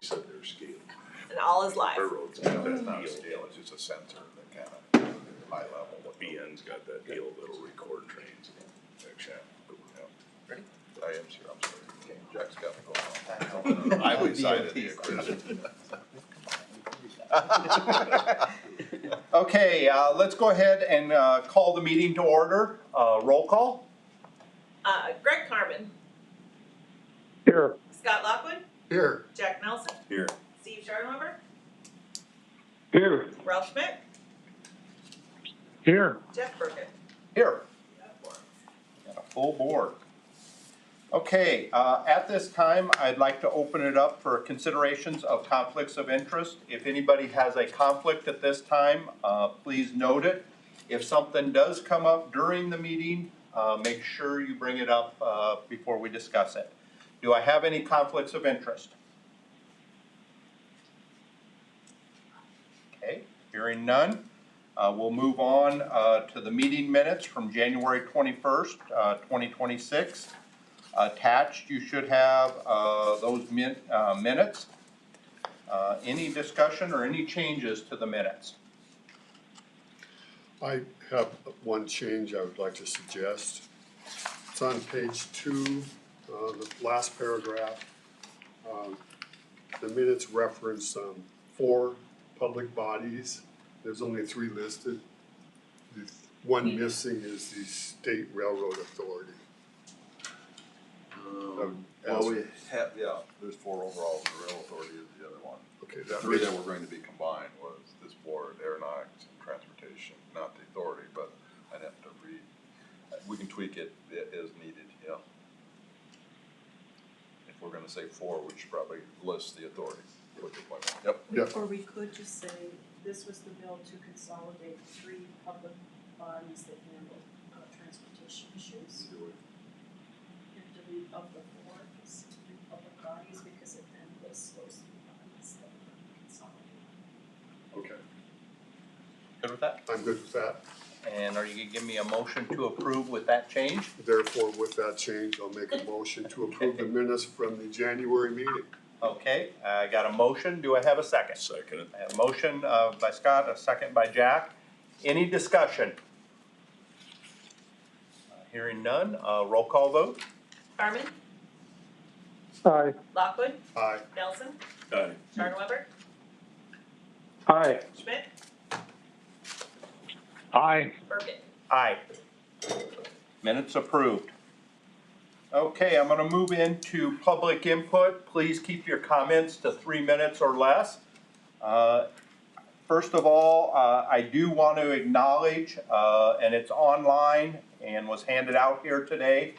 said they're scaled. And all is live. Railroads, that's not a scale, it's just a sensor that kind of high level. BN's got that deal that'll record trains. Actually, yeah. Ready? I am sure, I'm sorry. Okay, Jack's got to go now. I decided the equation. Okay, let's go ahead and call the meeting to order. Roll call. Greg Carmen, Here. Scott Lockwood, Here. Jack Nelson, Here. Steve Scharnweber, Here. Ralph Schmidt, Here. Jeff Burkett. Here. Got a full board. Okay, at this time, I'd like to open it up for considerations of conflicts of interest. If anybody has a conflict at this time, please note it. If something does come up during the meeting, make sure you bring it up before we discuss it. Do I have any conflicts of interest? Okay, hearing none. We'll move on to the meeting minutes from January 21st, 2026. Attached, you should have those minutes. Any discussion or any changes to the minutes? I have one change I would like to suggest. It's on page 2, the last paragraph. The minutes reference 4 public bodies. There's only 3 listed. The one missing is the State Railroad Authority. Well, we have, yeah, there's 4 overall, the rail authority is the other one. Okay, The that 3 makes, that were going to be combined was this board, aeronautics, and transportation, not the authority, but I'd have to read. We can tweak it as needed, yeah. If we're gonna say 4, we should probably list the authority. What your point was. Yep. Yep. Or we could just say, this was the bill to consolidate 3 public bodies that handle transportation issues. Either way. You have to leave of the 4, it's 3 public bodies, because it then lists those 3 bodies that were consolidated. okay, Good with that? I'm good with that. And are you gonna give me a motion to approve with that change? Therefore, with that change, I'll make a motion to approve the minutes from the January meeting. Okay, I got a motion. Do I have a second? Second. I have a motion by Scott, a second by Jack. Any discussion? Hearing none, roll call vote. Carmen, Aye. Lockwood, Aye. Nelson, Aye. Scharnweber, Aye. Schmidt, Aye. Burkett. Aye. Minutes approved. Okay, I'm gonna move into public input. Please keep your comments to 3 minutes or less. First of all, I do want to acknowledge, and it's online and was handed out here today.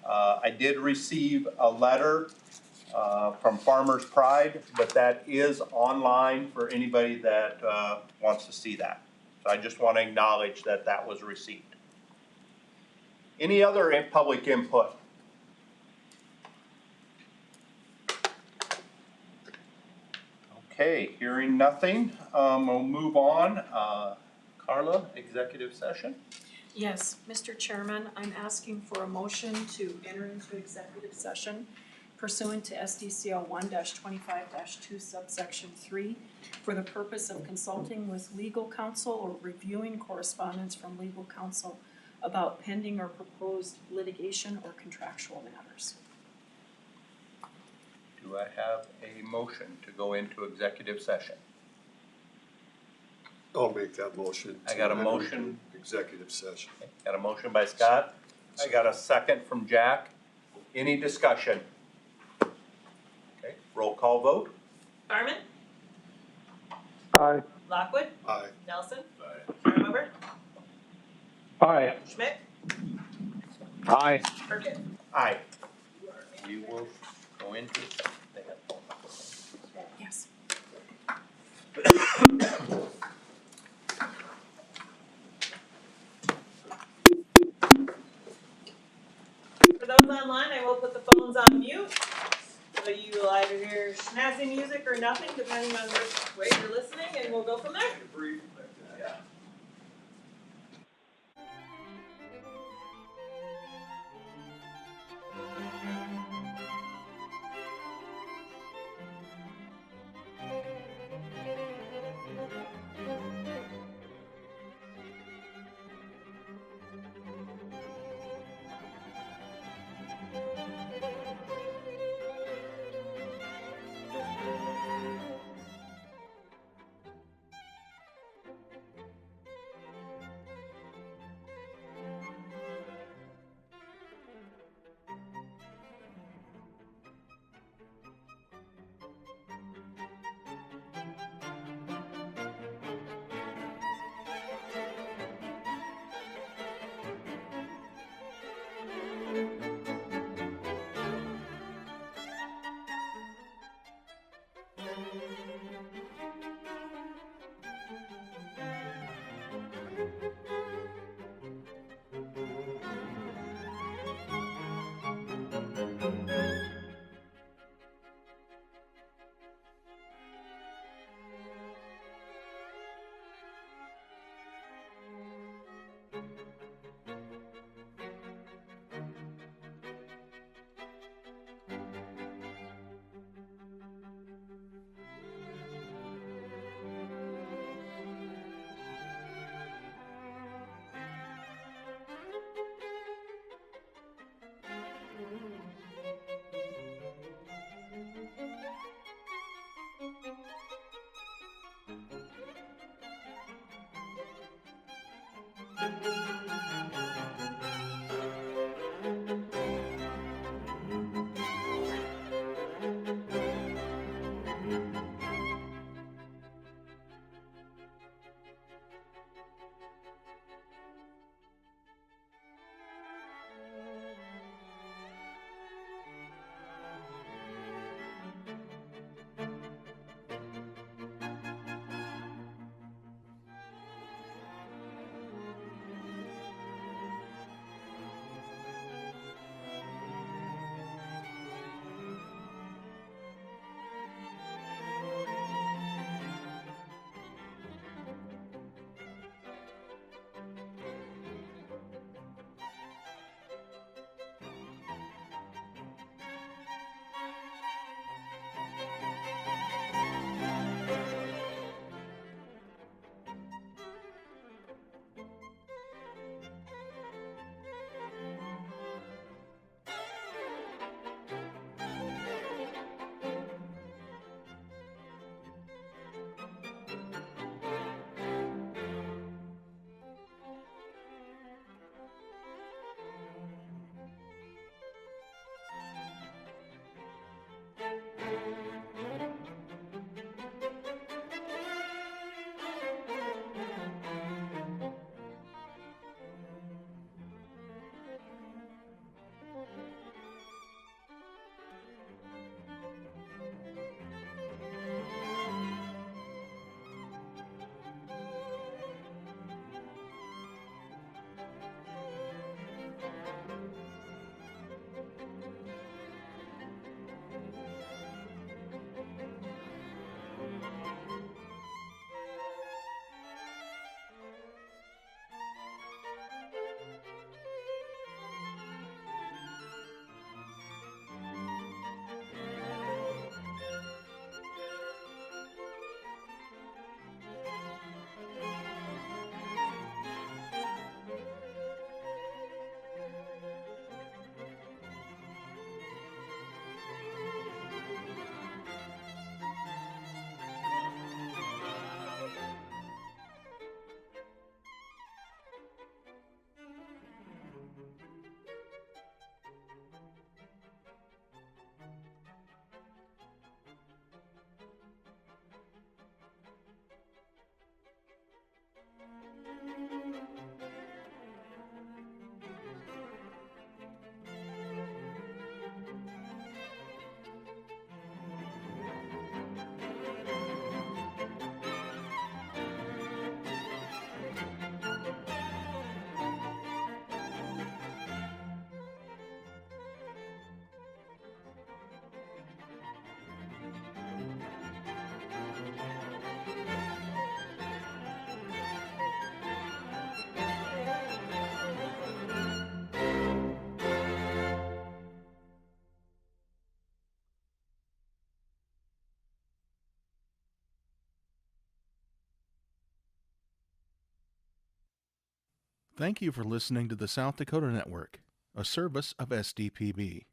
I did receive a letter from Farmers Pride, but that is online for anybody that wants to see that. So I just want to acknowledge that that was received. Any other public input? Okay, hearing nothing, we'll move on. Carla, executive session? Yes, Mr. Chairman, I'm asking for a motion to enter into executive session pursuant to SDCL 1-25-2 subsection 3 for the purpose of consulting with legal counsel or reviewing correspondence from legal counsel about pending or proposed litigation or contractual matters. Do I have a motion to go into executive session? I'll make that motion. I got a to enter motion. into Executive session. Got a motion by Scott. I got a second from Jack. Any discussion? Okay, roll call vote. Carmen, Aye. Lockwood, Aye. Nelson, Aye. Scharnweber, Aye. Schmidt, Aye. Burkett. Aye. We will go into. Yes. For those online, I will put the phones on mute. So you will either hear snazzy music or nothing, depending on which way you're listening, and we'll go from there. Thank you for listening to the South Dakota Network, a service of SDPB.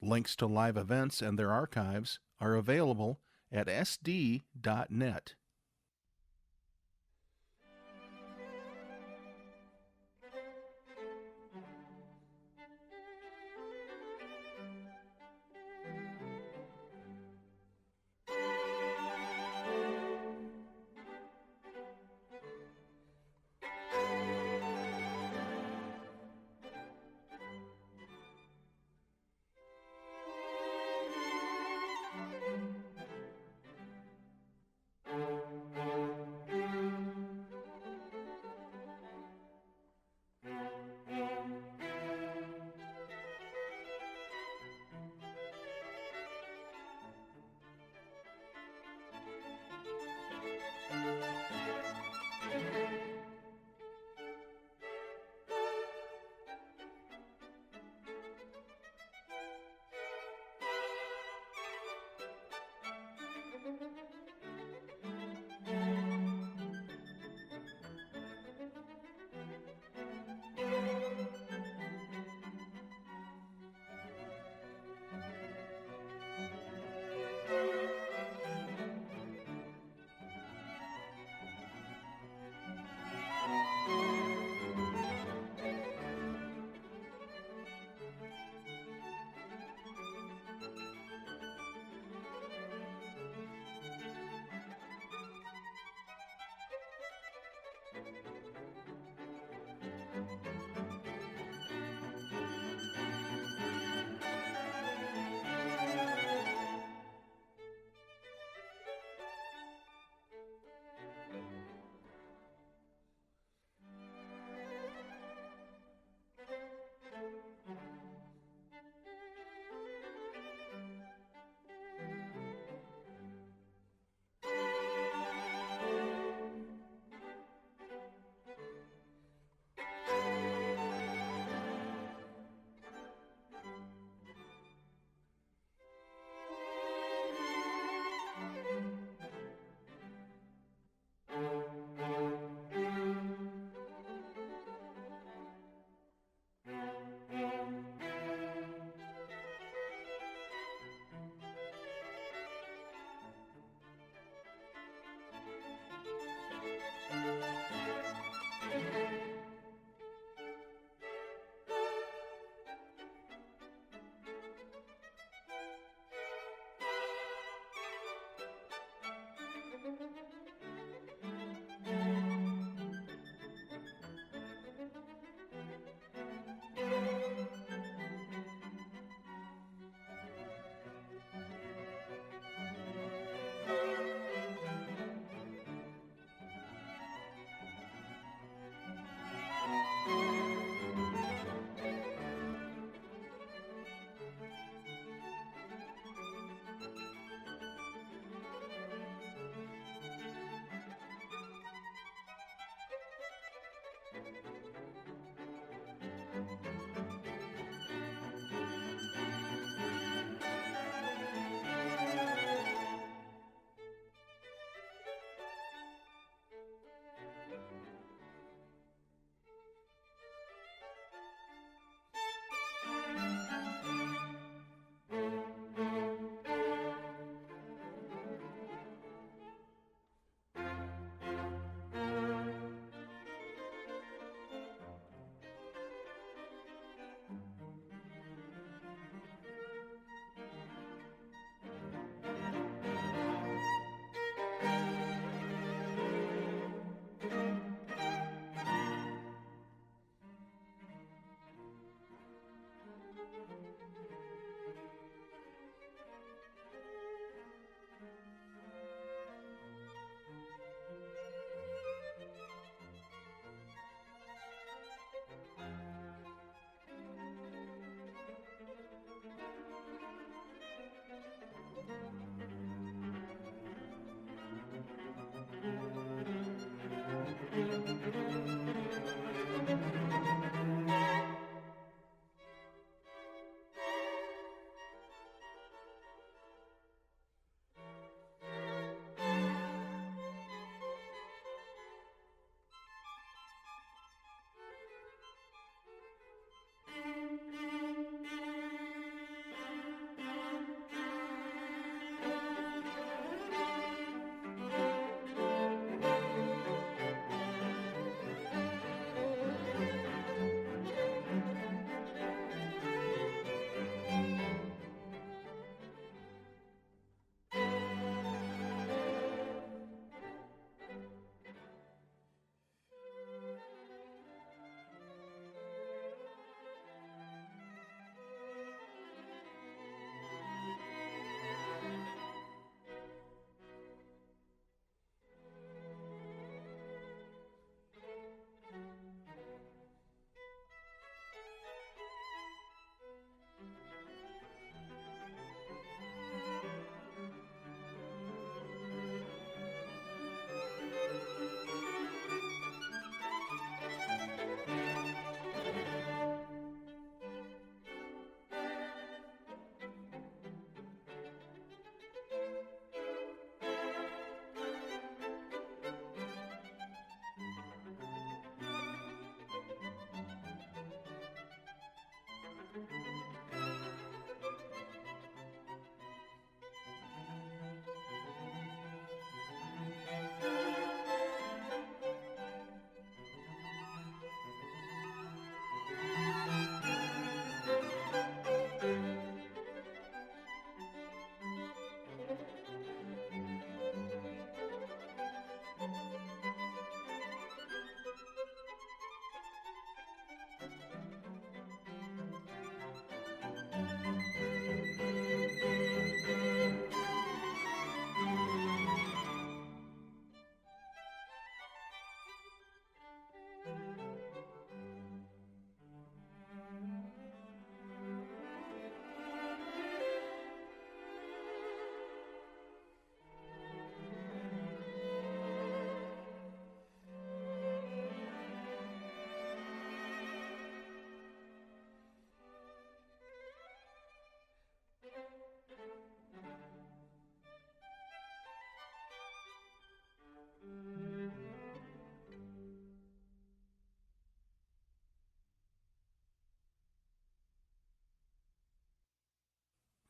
Links to live events and their archives are available at sd.net.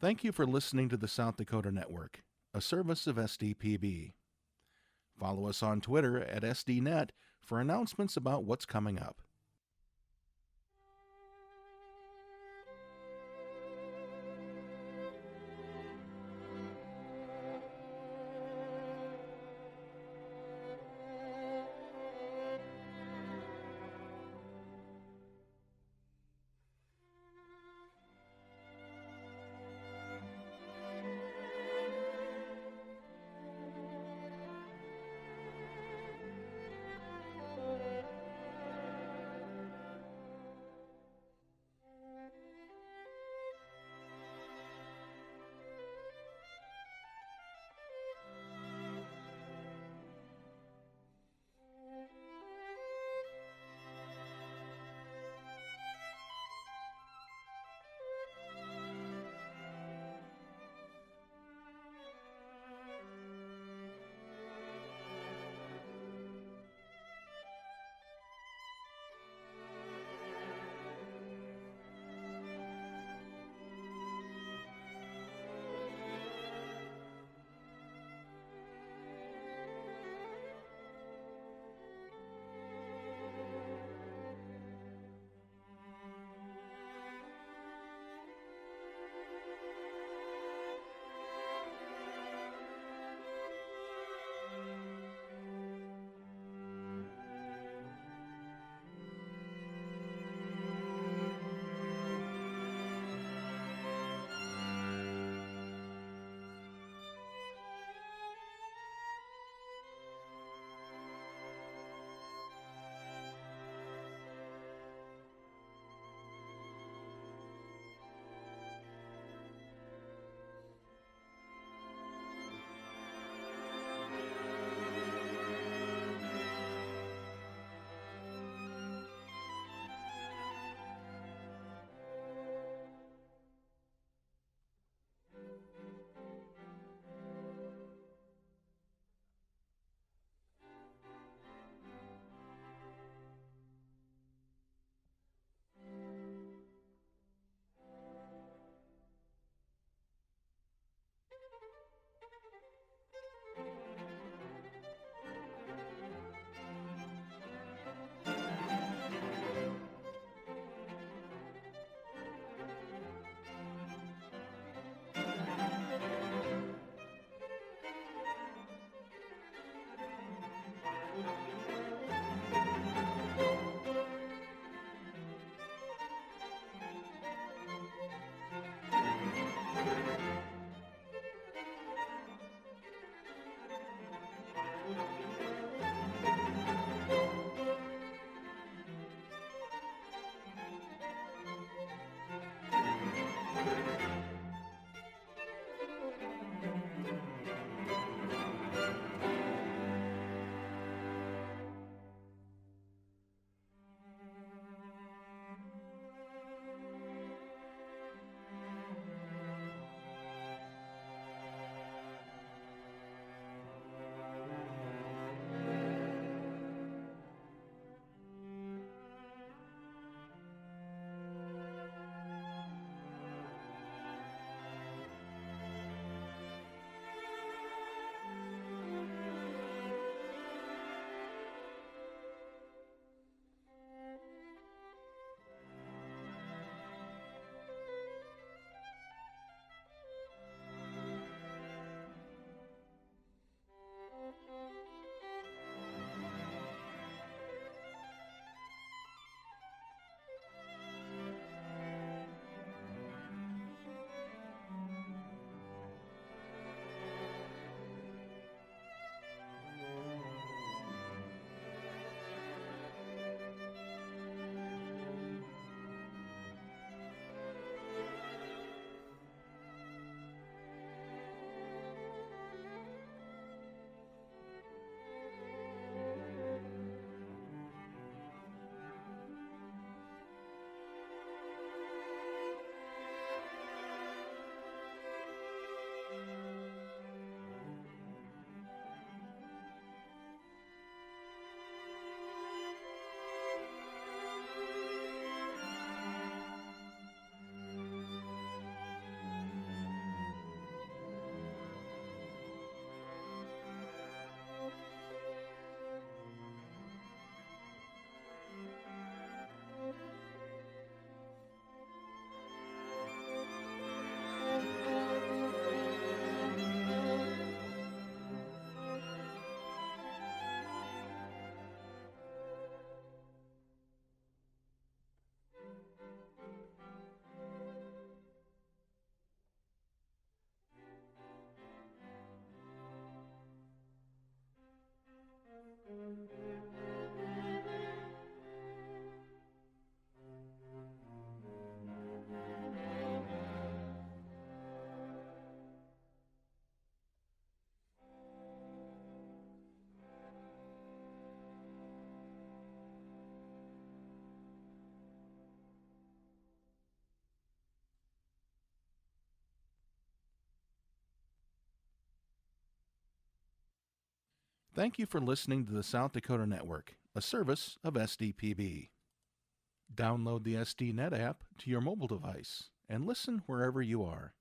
Thank you for listening to the South Dakota Network, a service of SDPB. Follow us on Twitter at SDNet for announcements about what's coming up. Thank you for listening to the South Dakota Network, a service of SDPB. Download the SDNet app to your mobile device and listen wherever you are.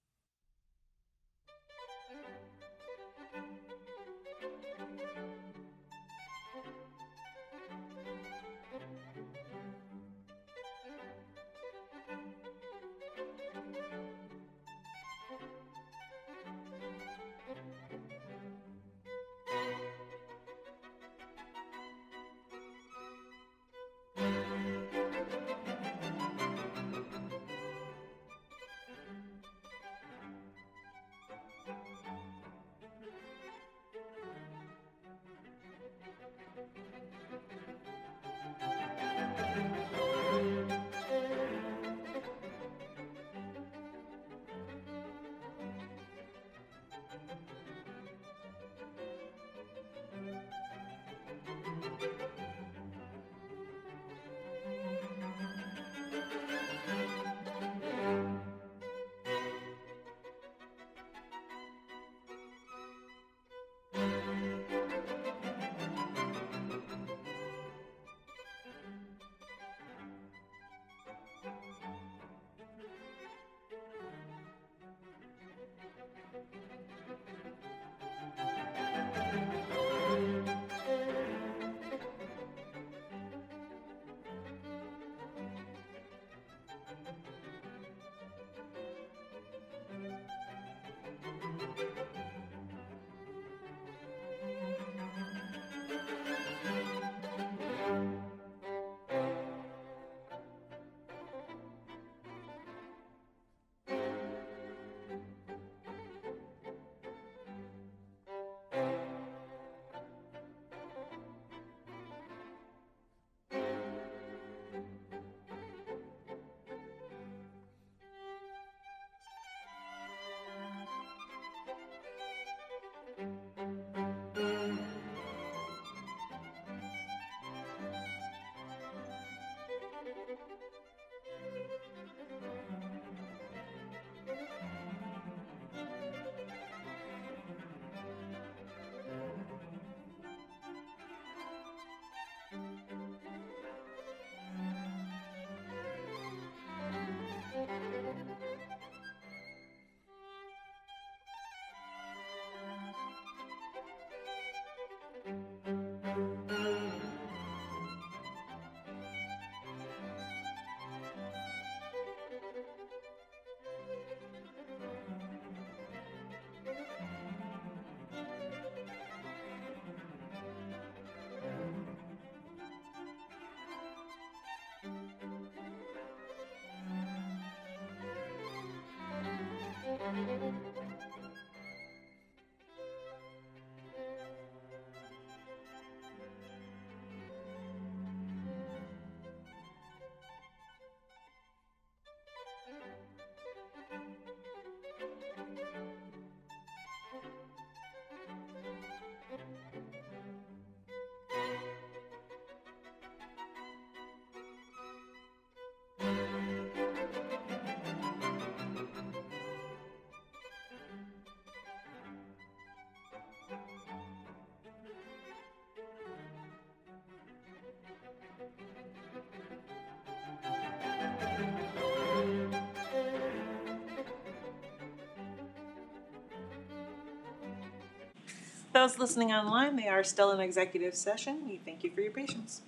Those listening online, they are still in executive session. We thank you for your patience.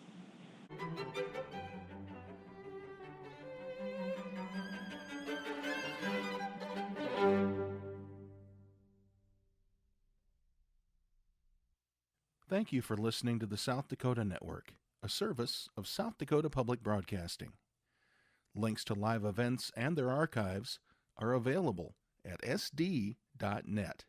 Thank you for listening to the South Dakota Network, a service of South Dakota Public Broadcasting. Links to live events and their archives are available at sd.net.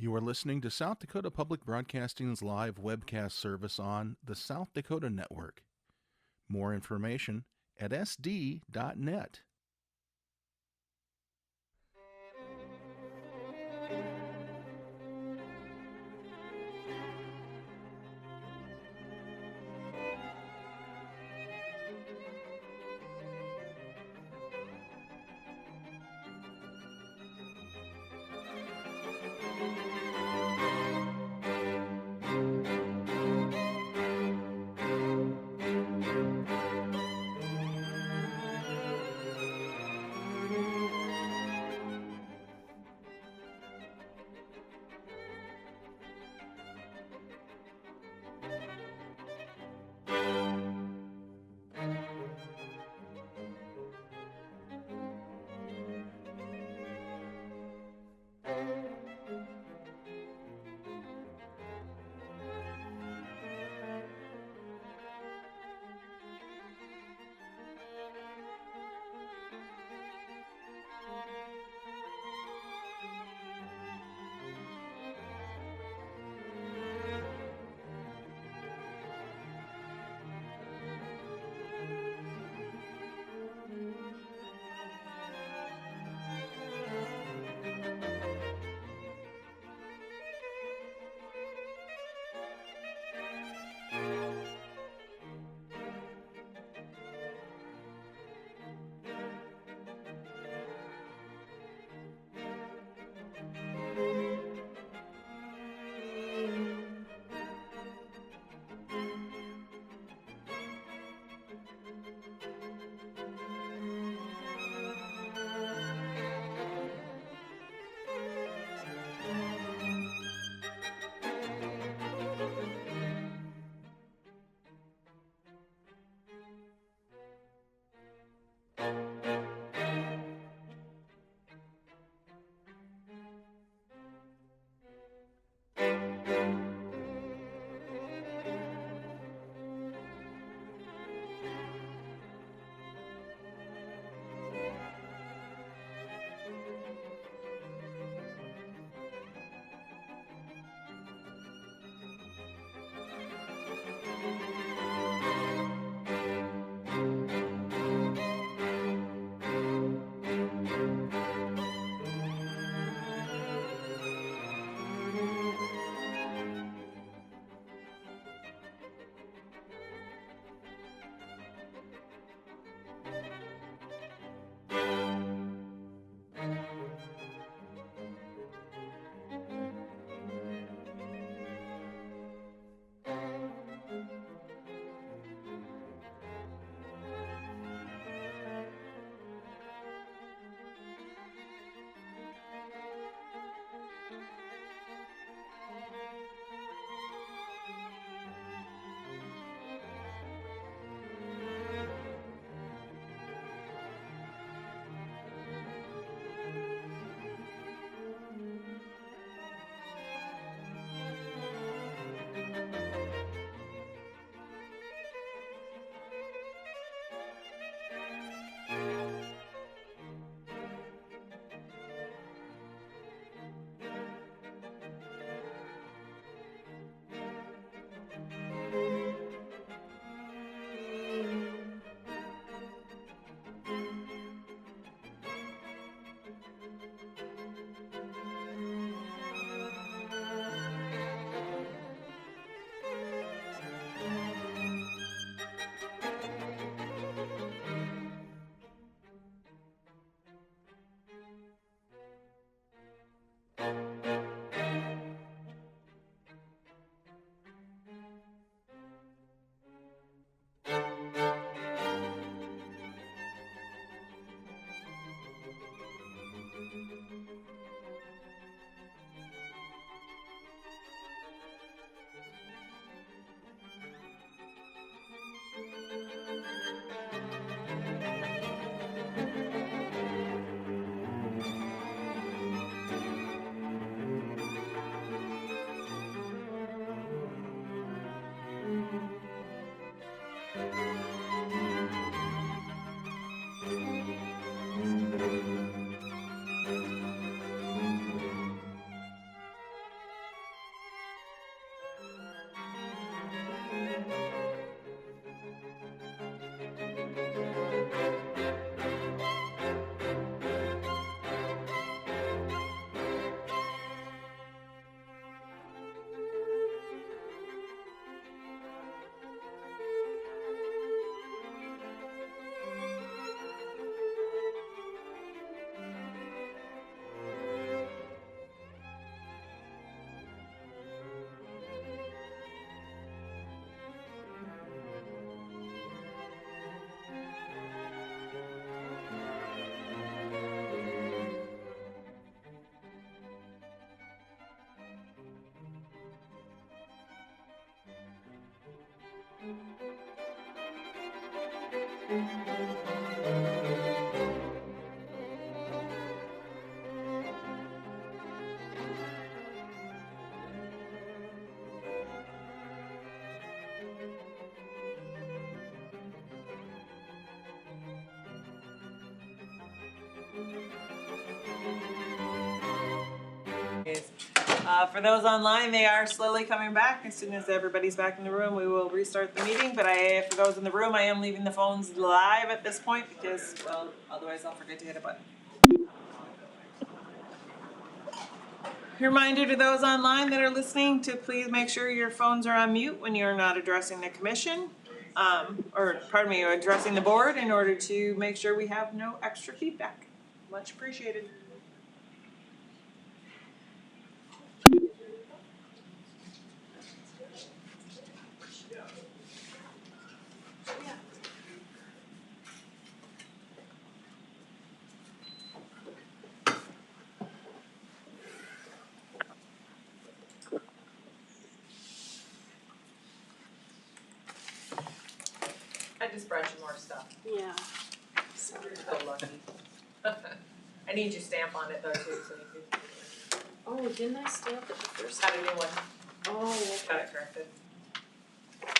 You are listening to South Dakota Public Broadcasting's live webcast service on the South Dakota Network. More information at sd.net. For those online, they are slowly coming back. As soon as everybody's back in the room, we will restart the meeting. But for those in the room, I am leaving the phones live at this point because, well, otherwise I'll forget to hit a button. Reminder to those online that are listening to please make sure your phones are on mute when you're not addressing the commission, or pardon me, addressing the board in order to make sure we have no extra feedback. Much appreciated. I just brought you more stuff. Yeah. You're so lucky. I need your stamp on it though too, so you can. Oh, didn't I stamp it the first Got time? a new one. Oh, okay. Got it corrected. Okay.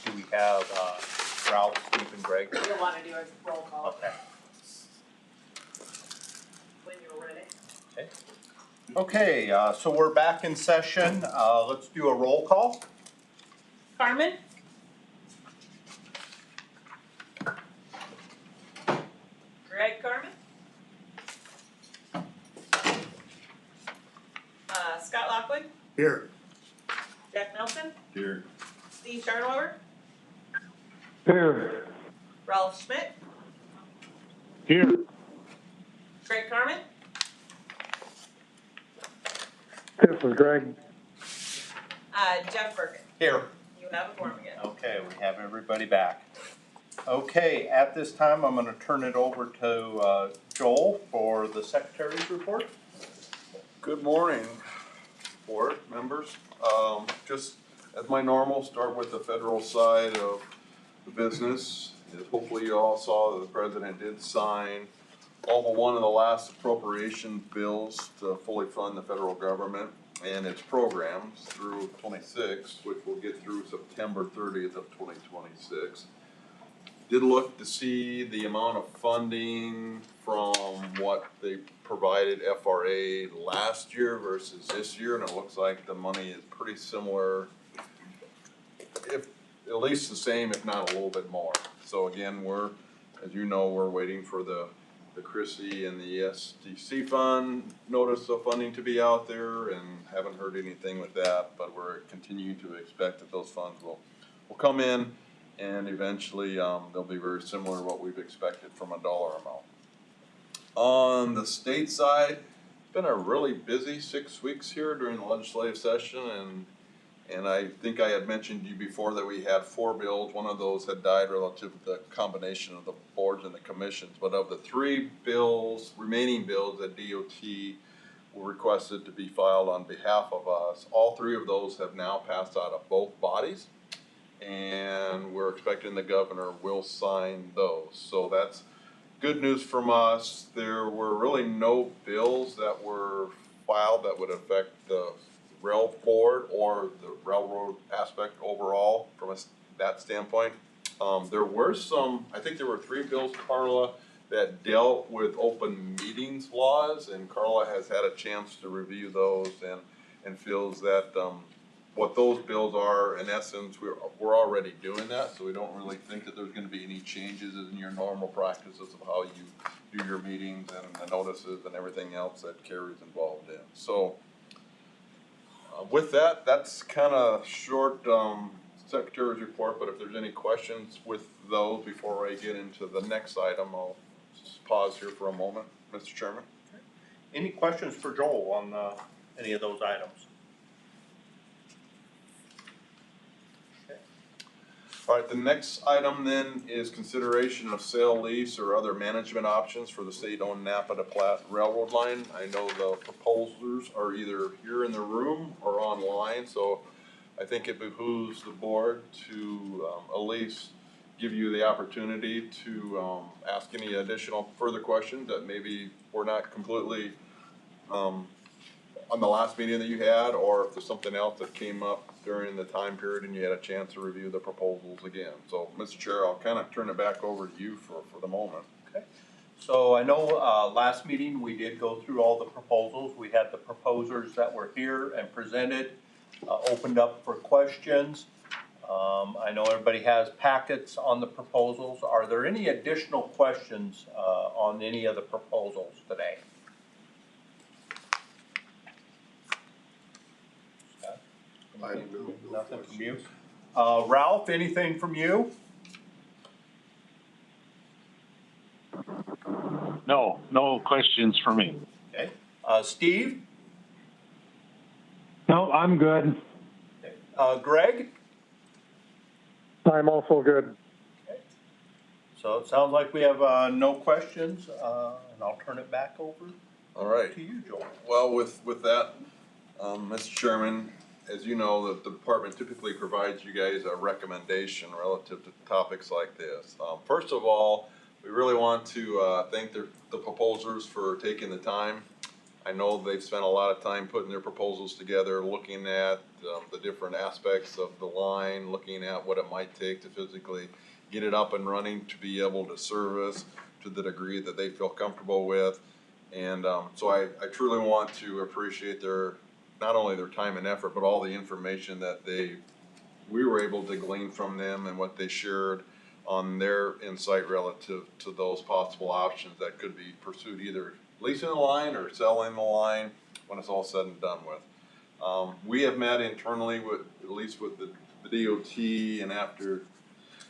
Do we have, Ralph, Steve, and Greg? You'll wanna do a roll call Okay. when you're ready. Okay, so we're back in session. Let's do a roll call. Carmen? Greg Carmen? Scott Lockwood? Here. Jack Nelson? Here. Steve Sharnweber? Here. Ralph Schmidt? Here. Greg Carmen? This is Greg. Jeff Burkett. Here. You have a form again. Okay, we have everybody back. Okay, at this time, I'm gonna turn it over to Joel for the secretary's report. Good morning, board members. Just as my normal, start with the federal side of the business. Hopefully you all saw that the president did sign all but one of the last appropriation bills to fully fund the federal government and its programs through 26, which will get through September 30th of 2026. Did look to see the amount of funding from what they provided FRA last year versus this year, and it looks like the money is pretty similar, if at least the same, if not a little bit more. So again, as you know, we're waiting for the Chrissy and the SDC fund notice of funding to be out there, and haven't heard anything with that, but we're continuing to expect that those funds will come in, and eventually they'll be very similar to what we've expected from a dollar amount. On the state side, it's been a really busy 6 weeks here during the legislative session, and I think I had mentioned to you before that we had 4 bills. One of those had died relative to the combination of the boards and the commissions. But of the 3 bills, remaining bills that DOT were requested to be filed on behalf of us, all 3 of those have now passed out of both bodies. And we're expecting the governor will sign those. So that's good news from us. There were really no bills that were filed that would affect the rail board or the railroad aspect overall from that standpoint. There were some, I think there were 3 bills, Carla, that dealt with open meetings laws, and Carla has had a chance to review those and feels that what those bills are, in essence, we're already doing that, so we don't really think that there's gonna be any changes in your normal practices of how you do your meetings and the notices and everything else that Carrie's involved in. So with that, that's kind of short secretary's report, but if there's any questions with those before I get into the next item, I'll just pause here for a moment, Mr. Chairman. Any questions for Joel on the any of those items? All right, the next item then is consideration of sale, lease, or other management options for the state-owned Napa to Platte Railroad line. I know the proposers are either here in the room or online, so I think it behooves the board to at least give you the opportunity to ask any additional further questions that maybe were not completely on the last meeting that you had, or if there's something else that came up during the time period and you had a chance to review the proposals again. So, Mr. Chair, I'll kind of turn it back over to you for the moment. Okay. So I know, last meeting, we did go through all the proposals. We had the proposers that were here and presented, opened up for questions. I know everybody has packets on the proposals. Are there any additional questions, on any of the proposals today? I have no Nothing from you? Ralph, anything from you? No questions for me. Okay. Steve? No, I'm good. Greg? I'm also good. So it sounds like we have, no questions, and I'll turn it back over All right. to you, Joel. Well, with that, Mr. Chairman, as you know, the department typically provides you guys a recommendation relative to topics like this. First of all, we really want to thank the proposers for taking the time. I know they've spent a lot of time putting their proposals together, looking at the different aspects of the line, looking at what it might take to physically get it up and running to be able to service to the degree that they feel comfortable with. And so I truly want to appreciate not only their time and effort, but all the information that we were able to glean from them and what they shared on their insight relative to those possible options that could be pursued, either leasing the line or selling the line when it's all said and done with. We have met internally with, at least with the DOT, and after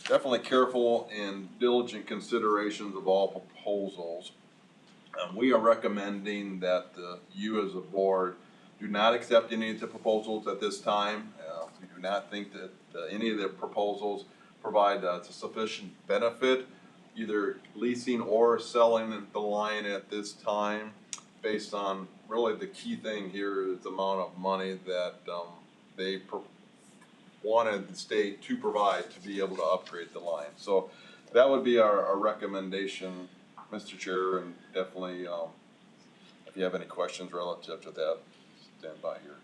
definitely careful and diligent considerations of all proposals, we are recommending that you as a board do not accept any of the proposals at this time. We do not think that any of the proposals provide sufficient benefit, either leasing or selling the line at this time, based on really the key thing here is the amount of money that they wanted the state to provide to be able to upgrade the line. So that would be our recommendation, Mr. Chair, and definitely if you have any questions relative to that, stand by here.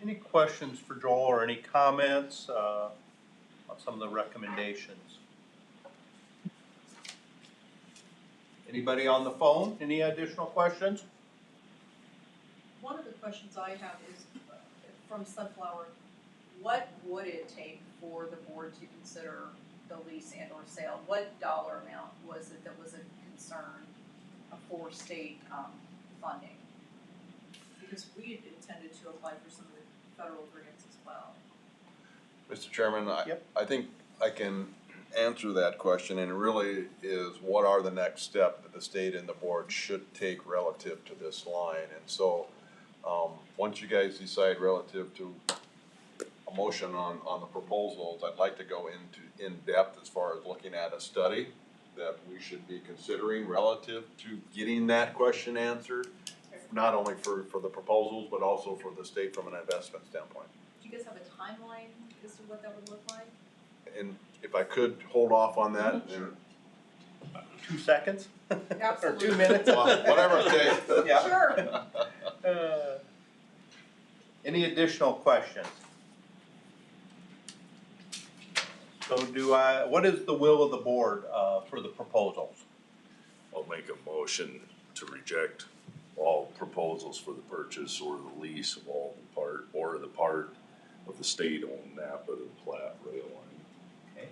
Any questions for Joel or any comments, on some of the recommendations? Anybody on the phone? Any additional questions? One of the questions I have is from Sunflower. What would it take for the board to consider the lease and or sale? What dollar amount was it that was a concern for state funding? Because we had intended to apply for some of the federal grants as well. Mr. Chairman, Yep. I think I can answer that question, and it really is what are the next step that the state and the board should take relative to this line. And so once you guys decide relative to a motion on the proposals, I'd like to go into in depth as far as looking at a study that we should be considering relative to getting that question answered, not only for the proposals, but also for the state from an investment standpoint. Do you guys have a timeline as to what that would look like? And if I could hold off on that, and 2 seconds? Absolutely. Or 2 minutes? well, whatever it takes. Yeah. Sure. Any additional questions? So what is the will of the board, for the proposals? I'll make a motion to reject all proposals for the purchase or the lease of all the part of the state-owned Napa to Platte rail line. Okay,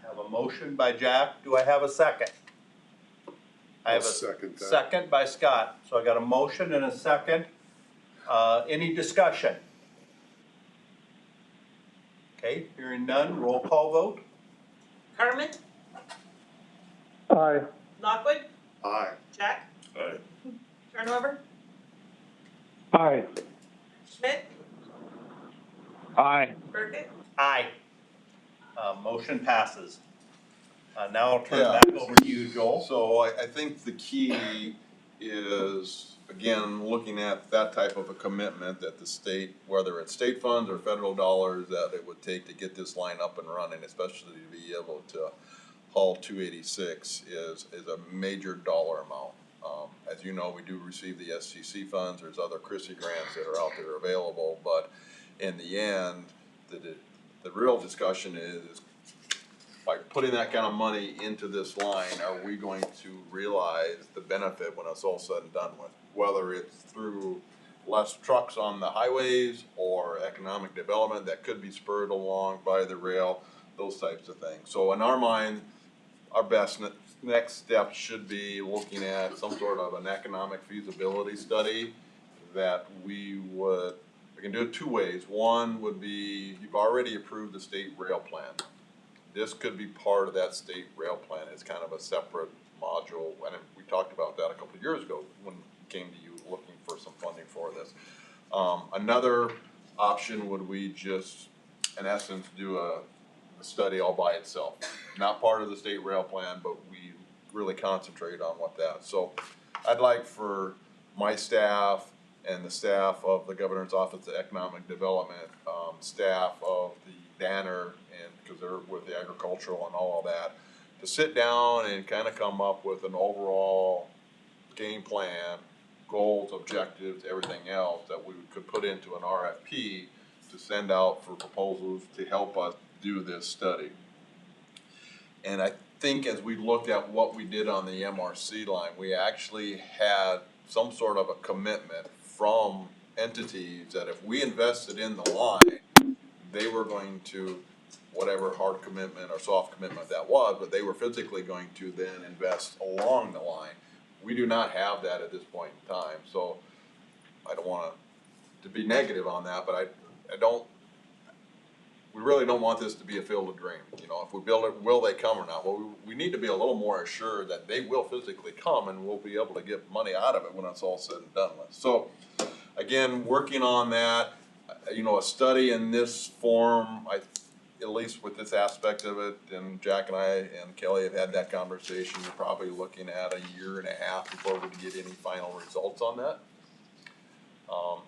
have a motion by Jack, do I have a second? I have I'll a second that. second by Scott, so I got a motion and a second. Any discussion? Okay, hearing none, roll call vote? Carmen, Aye. Lockwood, Aye. Jack, Aye. Turnover, Aye. Schmidt, Aye. Burkett, Aye. Motion passes. Now I'll turn Yeah. it back over to you, Joel. So I think the key is, again, looking at that type of a commitment that the state, whether it's state funds or federal dollars, that it would take to get this line up and running, especially to be able to haul 286 is a major dollar amount. As you know, we do receive the SCC funds. There's other Chrissy grants that are out there available, but in the end, the real discussion is by putting that kind of money into this line, are we going to realize the benefit when it's all said and done with? Whether it's through less trucks on the highways or economic development that could be spurred along by the rail, those types of things. So in our mind, our best next step should be looking at some sort of an economic feasibility study that we can do it two ways. One would be, you've already approved the state rail plan. This could be part of that state rail plan. It's kind of a separate module, and we talked about that a couple of years ago when it came to you looking for some funding for this. Another option would we just, in essence, do a study all by itself. Not part of the state rail plan, but we really concentrate on what that. So I'd like for my staff and the staff of the Governor's Office of Economic Development, staff of the Danner, and because they're with the agricultural and all of that, to sit down and kind of come up with an overall game plan, goals, objectives, everything else that we could put into an RFP to send out for proposals to help us do this study. And I think as we looked at what we did on the MRC line, we actually had some sort of a commitment from entities that if we invested in the line, they were going to, whatever hard commitment or soft commitment that was, but they were physically going to then invest along the line. We do not have that at this point in time, so I don't want to be negative on that, but we really don't want this to be a field of dreams. You know, if we build it, will they come or not? Well, we need to be a little more assured that they will physically come and we'll be able to get money out of it when it's all said and done with. So, again, working on that, you know, a study in this form, at least with this aspect of it, and Jack and I and Kelly have had that conversation, we're probably looking at a year and a half before we can get any final results on that.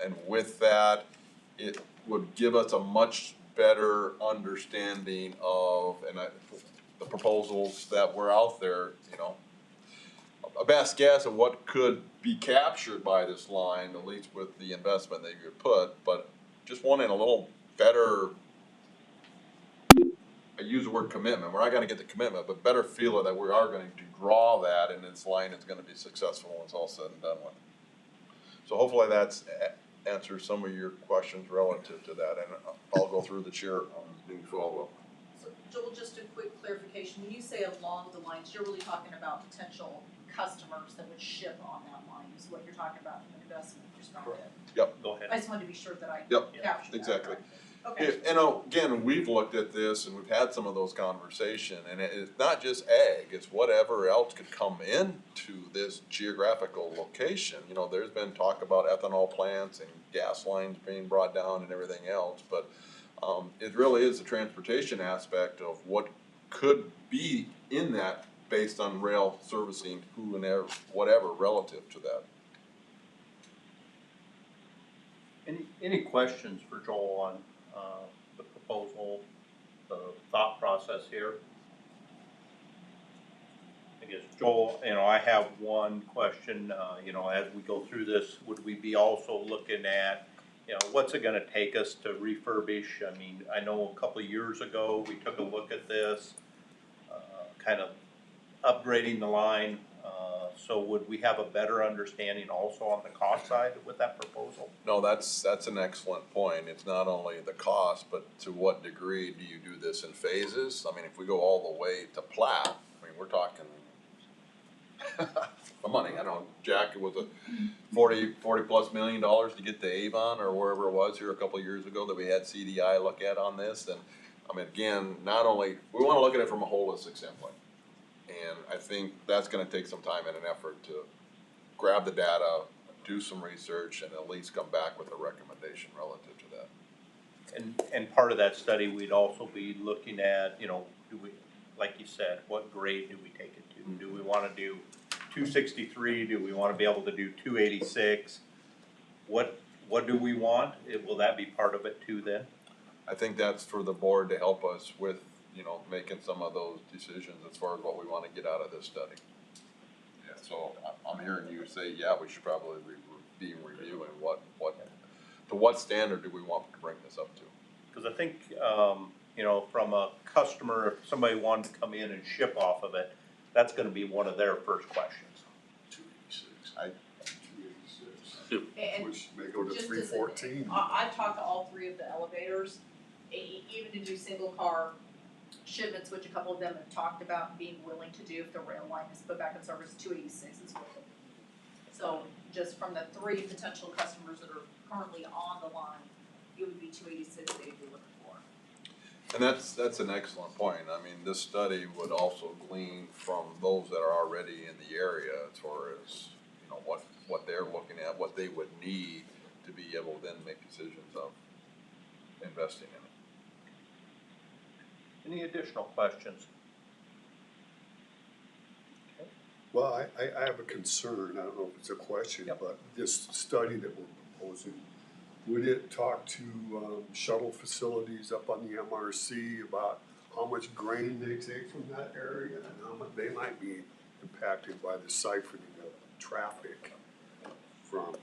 And with that, it would give us a much better understanding of the proposals that were out there, you know, a best guess of what could be captured by this line, at least with the investment that you put, but just wanting a little better, I use the word commitment, we're not gonna get the commitment, but better feel that we are going to draw that and this line is gonna be successful when it's all said and done with. So hopefully that's answers some of your questions relative to that, and I'll go through the chair doing follow-up. So Joel, just a quick clarification, when you say along the lines, you're really talking about potential customers that would ship on that line, is what you're talking about from an investment perspective? Yep. Go ahead. I just wanted to be sure that I Yep, captured that exactly. correctly. Okay. You know, again, we've looked at this and we've had some of those conversations, and it's not just ag, it's whatever else could come into this geographical location. You know, there's been talk about ethanol plants and gas lines being brought down and everything else, but it really is the transportation aspect of what could be in that based on rail servicing who and whatever relative to that. Any questions for Joel on the proposal, the thought process here? I guess, Joel, you know, I have one question, you know, as we go through this, would we be also looking at, you know, what's it gonna take us to refurbish? I mean, I know a couple of years ago, we took a look at this, kind of upgrading the line. So would we have a better understanding also on the cost side with that proposal? No, that's an excellent point. It's not only the cost, but to what degree do you do this in phases? I mean, if we go all the way to Platte, I mean, we're talking the money. I know, Jack, it was a $40 plus million to get to Avon or wherever it was here a couple of years ago that we had CDI look at on this. And I mean, again, not only, we want to look at it from a holistic standpoint. And I think that's going to take some time and an effort to grab the data, do some research and at least come back with a recommendation relative to that. And part of that study, we'd also be looking at, do we, like you said, what grade do we take it to? Do we wanna do 263, do we wanna be able to do 286? What do we want? Will that be part of it too then? I think that's for the board to help us with, making some of those decisions as far as what we wanna get out of this study. Yeah, so I'm hearing you say, yeah, we should probably be reviewing to what standard do we want to bring this up to? Cause I think, from a customer, if somebody wanted to come in and ship off of it, that's gonna be one of their first questions. 286. And Which may go to just three as fourteen. I've talked to all three of the elevators, even to do single car shipments, which a couple of them have talked about being willing to do if the rail line is put back in service, 286 is what. So just from the three potential customers that are currently on the line, it would be 286 they'd be looking for. And that's an excellent point. I mean, this study would also glean from those that are already in the area as far as, what they're looking at, what they would need to be able to then make decisions of investing in it. Any additional questions? Well, I have a concern, I don't know if it's a question, Yep. but this study that we're proposing, would it talk to shuttle facilities up on the MRC about how much grain they take from that area and how much they might be impacted by the siphoning of traffic from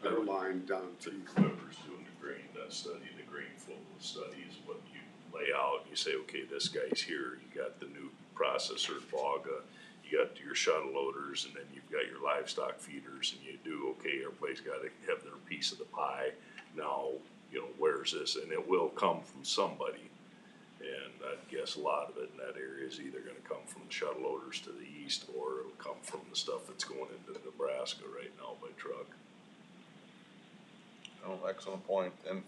their line down to? Whoever's doing the grain study, the grain flow study is what you lay out. You say, okay, this guy's here, you got the new processor, Vaga, you got your shuttle loaders, and then you've got your livestock feeders, and you do, okay, everybody's gotta have their piece of the pie. Now, where's this? And it will come from somebody. And I'd guess a lot of it in that area is either gonna come from the shuttle loaders to the east, or it'll come from the stuff that's going into Nebraska right now by truck. Oh, excellent point. And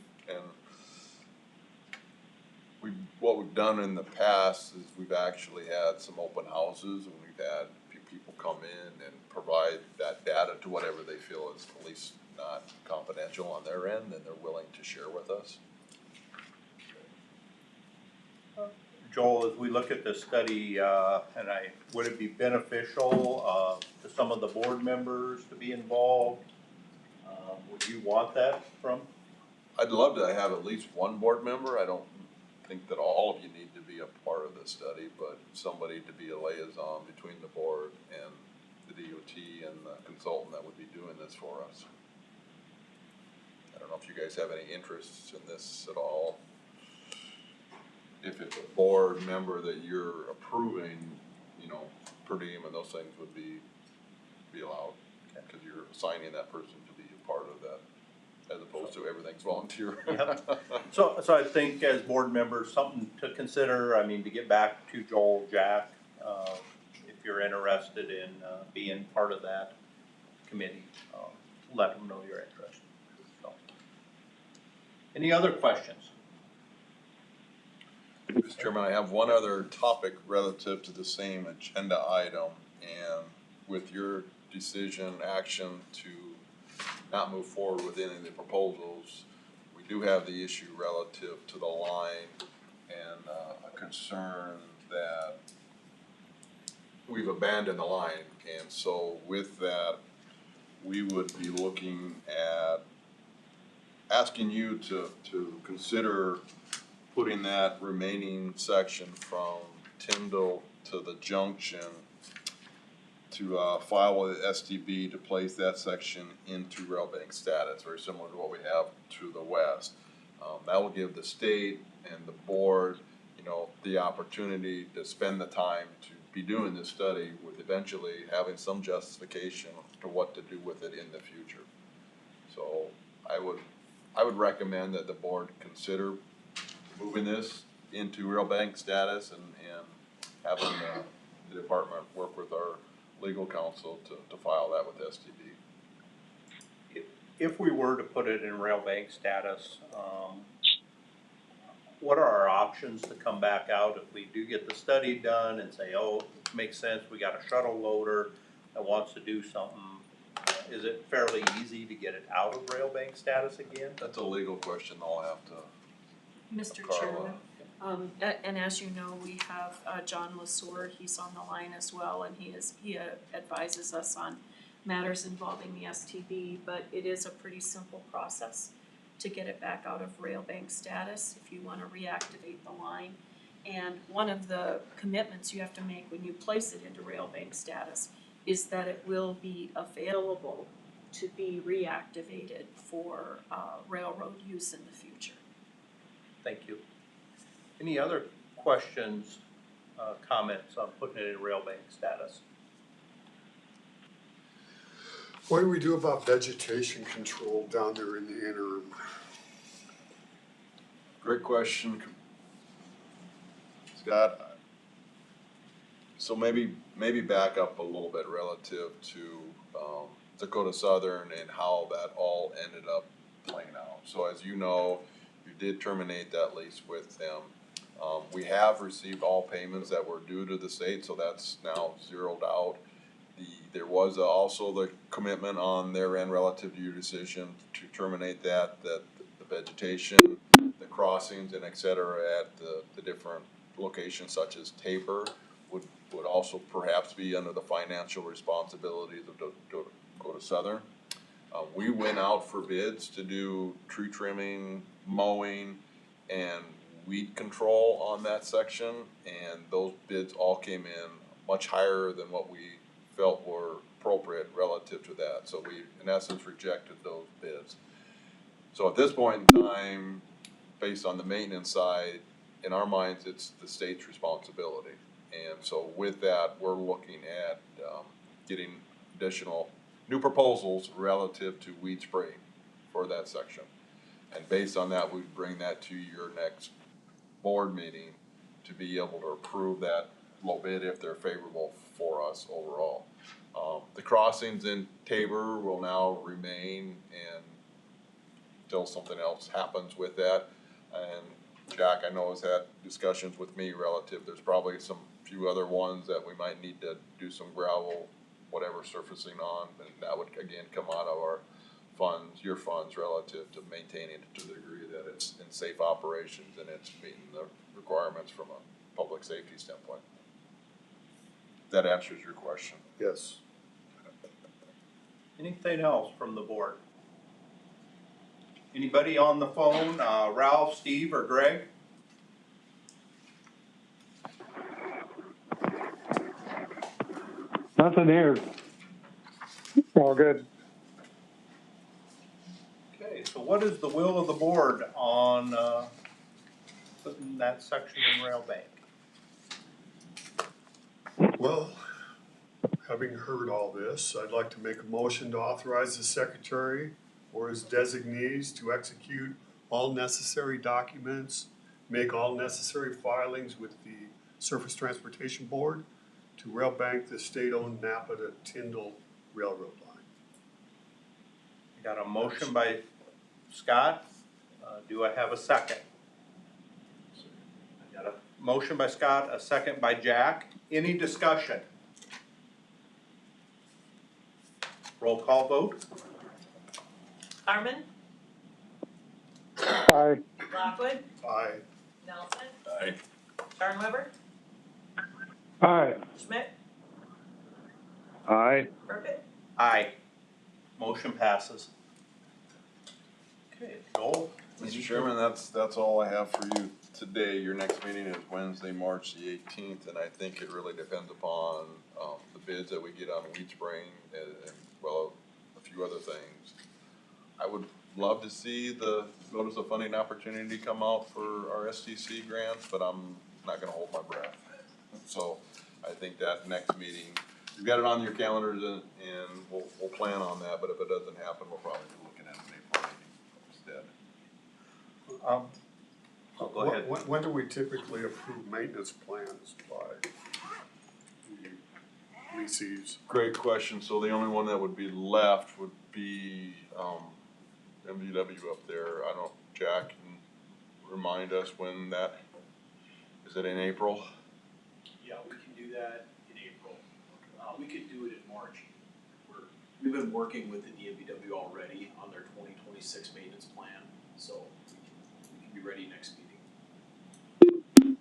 what we've done in the past is we've actually had some open houses, and we've had people come in and provide that data to whatever they feel is at least not confidential on their end, and they're willing to share with us. Joel, as we look at this study, would it be beneficial, to some of the board members to be involved? Would you want that from? I'd love to have at least one board member. I don't think that all of you need to be a part of this study, but somebody to be a liaison between the board and the DOT and the consultant that would be doing this for us. I don't know if you guys have any interests in this at all. If it's a board member that you're approving, per diem and those things would be allowed, because you're assigning that person to be a part of that, as opposed to everything's volunteer. Yep. So I think as board members, something to consider, to get back to Joel, Jack, if you're interested in, being part of that committee, let them know you're interested, so. Any other questions? Mr. Chairman, I have one other topic relative to the same agenda item, and with your decision, action to not move forward with any of the proposals, we do have the issue relative to the line and a concern that we've abandoned the line. And so with that, we would be looking at asking you to consider putting that remaining section from Tyndall to the junction to file with STB to place that section into rail bank status, very similar to what we have to the west. That will give the state and the board, the opportunity to spend the time to be doing this study with eventually having some justification to what to do with it in the future. So I would recommend that the board consider moving this into rail bank status and having the department work with our legal counsel to file that with STB. If we were to put it in rail bank status, what are our options to come back out if we do get the study done and say, oh, it makes sense, we got a shuttle loader that wants to do something? is it fairly easy to get it out of rail bank status again? That's a legal question, I'll have to. Mr. Carla. Chairman, and as you know, we have John Lesueur, he's on the line as well, and he advises us on matters involving the STB, but it is a pretty simple process to get it back out of rail bank status if you want to reactivate the line. And one of the commitments you have to make when you place it into rail bank status is that it will be available to be reactivated for railroad use in the future. Thank you. Any other questions, comments on putting it in rail bank status? What do we do about vegetation control down there in the interim? Great question. Scott, so maybe back up a little bit relative to Dakota Southern and how that all ended up playing out. So as you know, you did terminate that lease with them. We have received all payments that were due to the state, so that's now zeroed out. There was also the commitment on their end relative to your decision to terminate that the vegetation, the crossings and et cetera at the different locations such as Tabor would also perhaps be under the financial responsibilities of Dakota Southern. We went out for bids to do tree trimming, mowing, and weed control on that section, and those bids all came in much higher than what we felt were appropriate relative to that. So we, in essence, rejected those bids. So at this point in time, based on the maintenance side, in our minds, it's the state's responsibility. And so with that, we're looking at getting additional new proposals relative to weed spraying for that section. And based on that, we'd bring that to your next board meeting to be able to approve that low bid if they're favorable for us overall. The crossings in Tabor will now remain until something else happens with that. And Jack, I know, has had discussions with me relative, there's probably some few other ones that we might need to do some gravel, whatever surfacing on, and that would again come out of our funds, your funds relative to maintaining it to the degree that it's in safe operations and it's meeting the requirements from a public safety standpoint. That answers your question. Yes. Anything else from the board? Anybody on the phone, Ralph, Steve, or Greg? Nothing here. All good. Okay, so what is the will of the board on putting that section in rail bank? Well, having heard all this, I'd like to make a motion to authorize the secretary or his designees to execute all necessary documents, make all necessary filings with the Surface Transportation Board to rail bank the state-owned Napa to Tyndall Railroad line. Got a motion by Scott. Do I have a second? I got a motion by Scott, a second by Jack. Any discussion? Roll call vote. Harmon, Aye. Lockwood, Aye. Nelson, Aye. Sharnweber, Aye. Schmidt, Aye. Burkett. Aye. Motion passes. Okay, Joel? Mr. Chairman, that's all I have for you today. Your next meeting is Wednesday, March the 18th, and I think it really depends upon the bids that we get on weed spraying and well, a few other things. I would love to see the notice of funding opportunity come out for our STC grants, but I'm not gonna hold my breath. So I think that next meeting, you've got it on your calendars and we'll plan on that, but if it doesn't happen, we'll probably be looking at an April meeting instead. Go ahead. When do we typically approve maintenance plans by the leases? Great question. So the only one that would be left would be MVW up there. I don't, Jack can remind us when that, is it in April? Yeah, we can do that in April. We could do it in March. we've been working with the DMVW already on their 2026 maintenance plan, so we can be ready next meeting.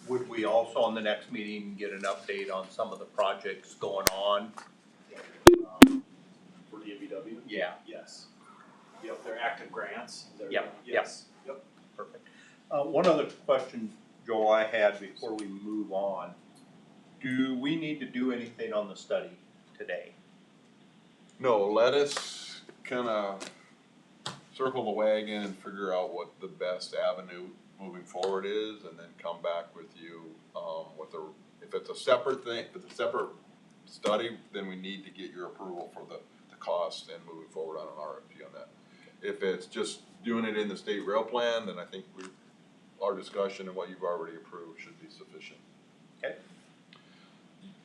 Would we also on the next meeting get an update on some of the projects going on? For DMVW? Yeah. Yes. Yep, they're active grants. Yep, Yes. Yep. Perfect. One other question, Joel, I had before we move on. Do we need to do anything on the study today? No, let us kinda circle the wagon and figure out what the best avenue moving forward is, and then come back with you, with a, if it's a separate thing, if it's a separate study, then we need to get your approval for the cost and moving forward on an RFP on that. If it's just doing it in the state rail plan, then I think our discussion and what you've already approved should be sufficient. Okay.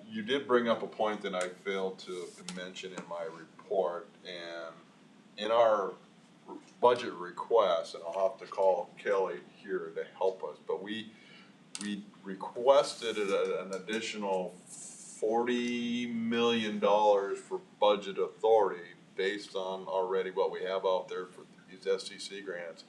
You did bring up a point that I failed to mention in my report, and in our budget request, and I'll have to call Kelly here to help us, but we requested an additional $40 million for budget authority based on already what we have out there for these SCC grants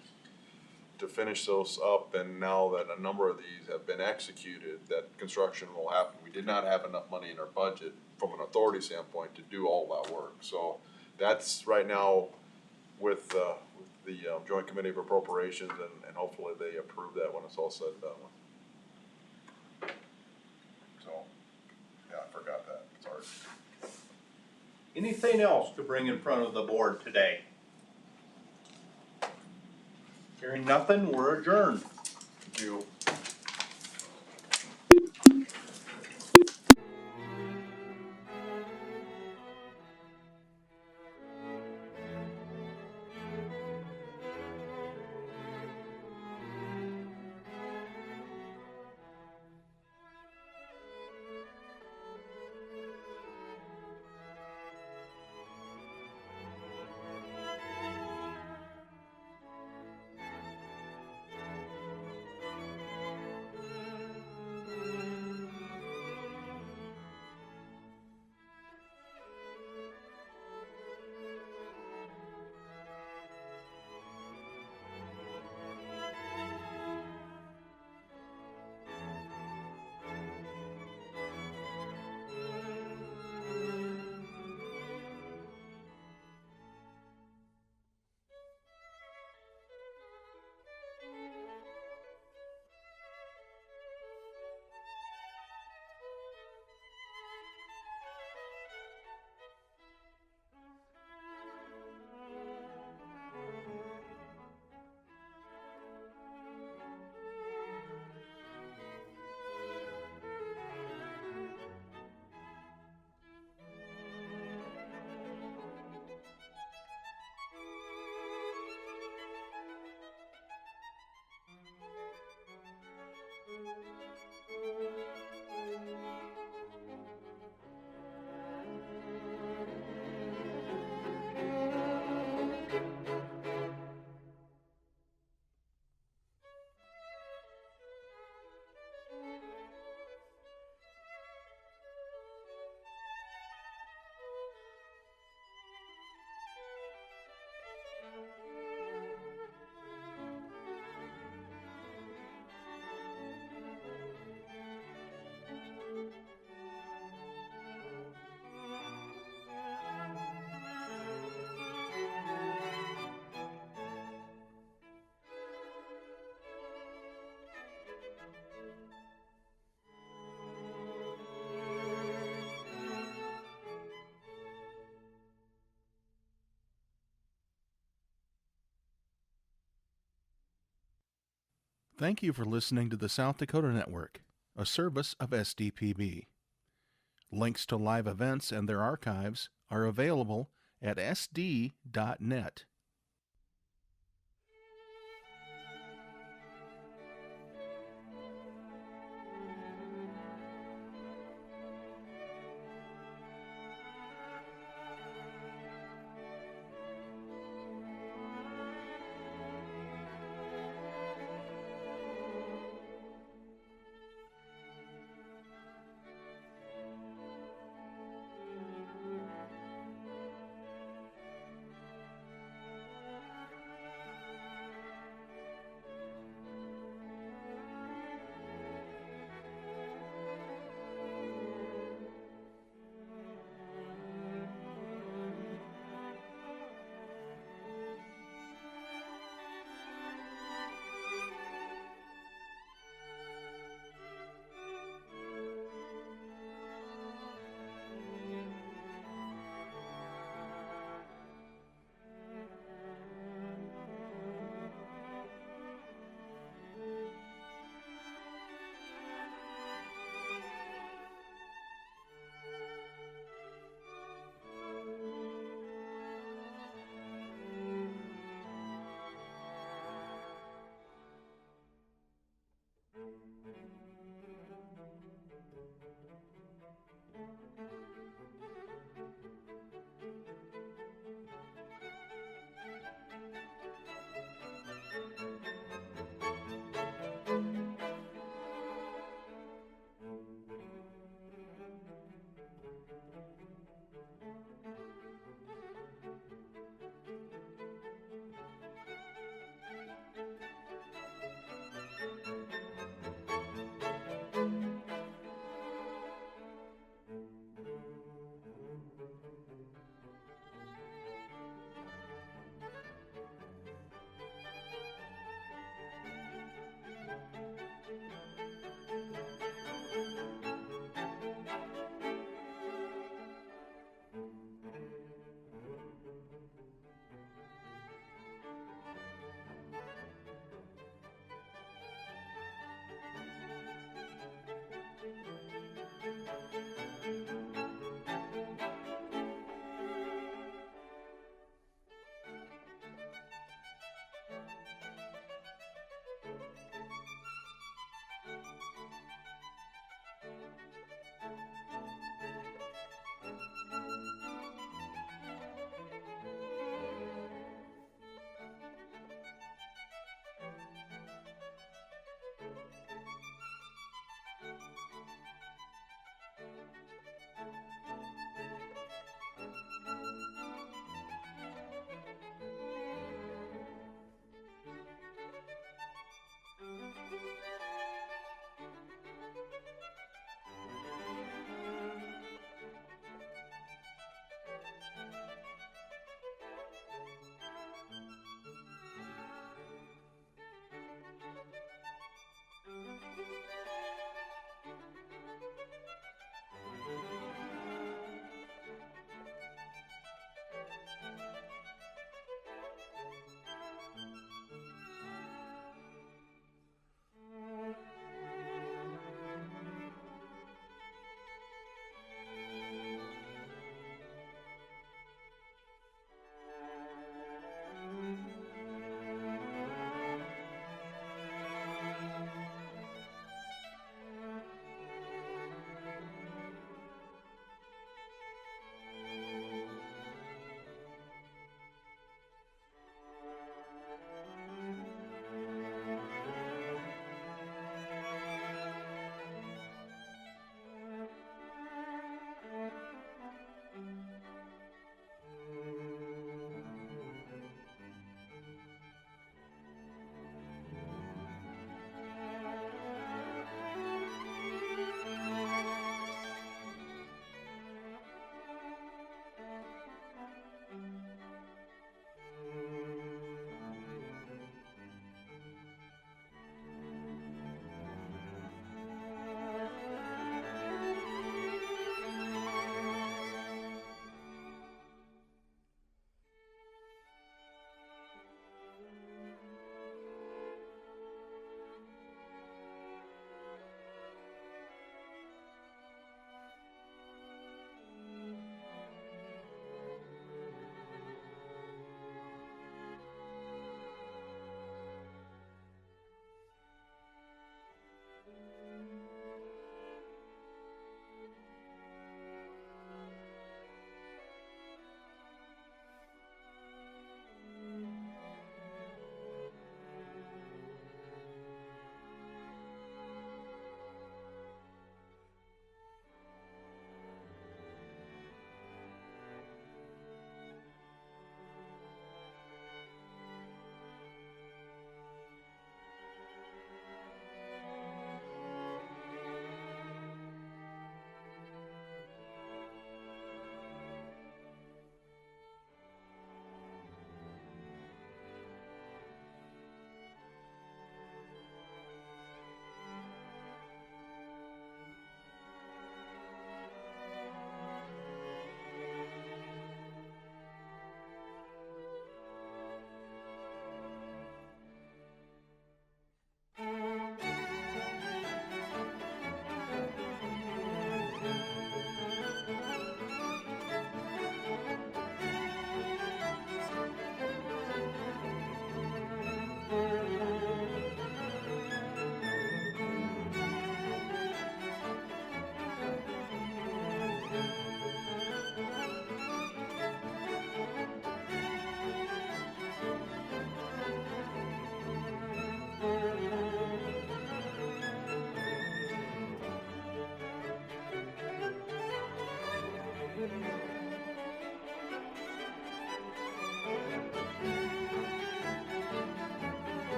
to finish those up, and now that a number of these have been executed, that construction will happen. We did not have enough money in our budget from an authority standpoint to do all that work. So that's right now with the Joint Committee of Appropriations, and hopefully they approve that when it's all said and done. So, yeah, I forgot that, sorry. Anything else to bring in front of the board today? Hearing nothing, we're adjourned. Thank you. Thank you for listening to the South Dakota Network, a service of SDPB. Links to live events and their archives are available at sd.net.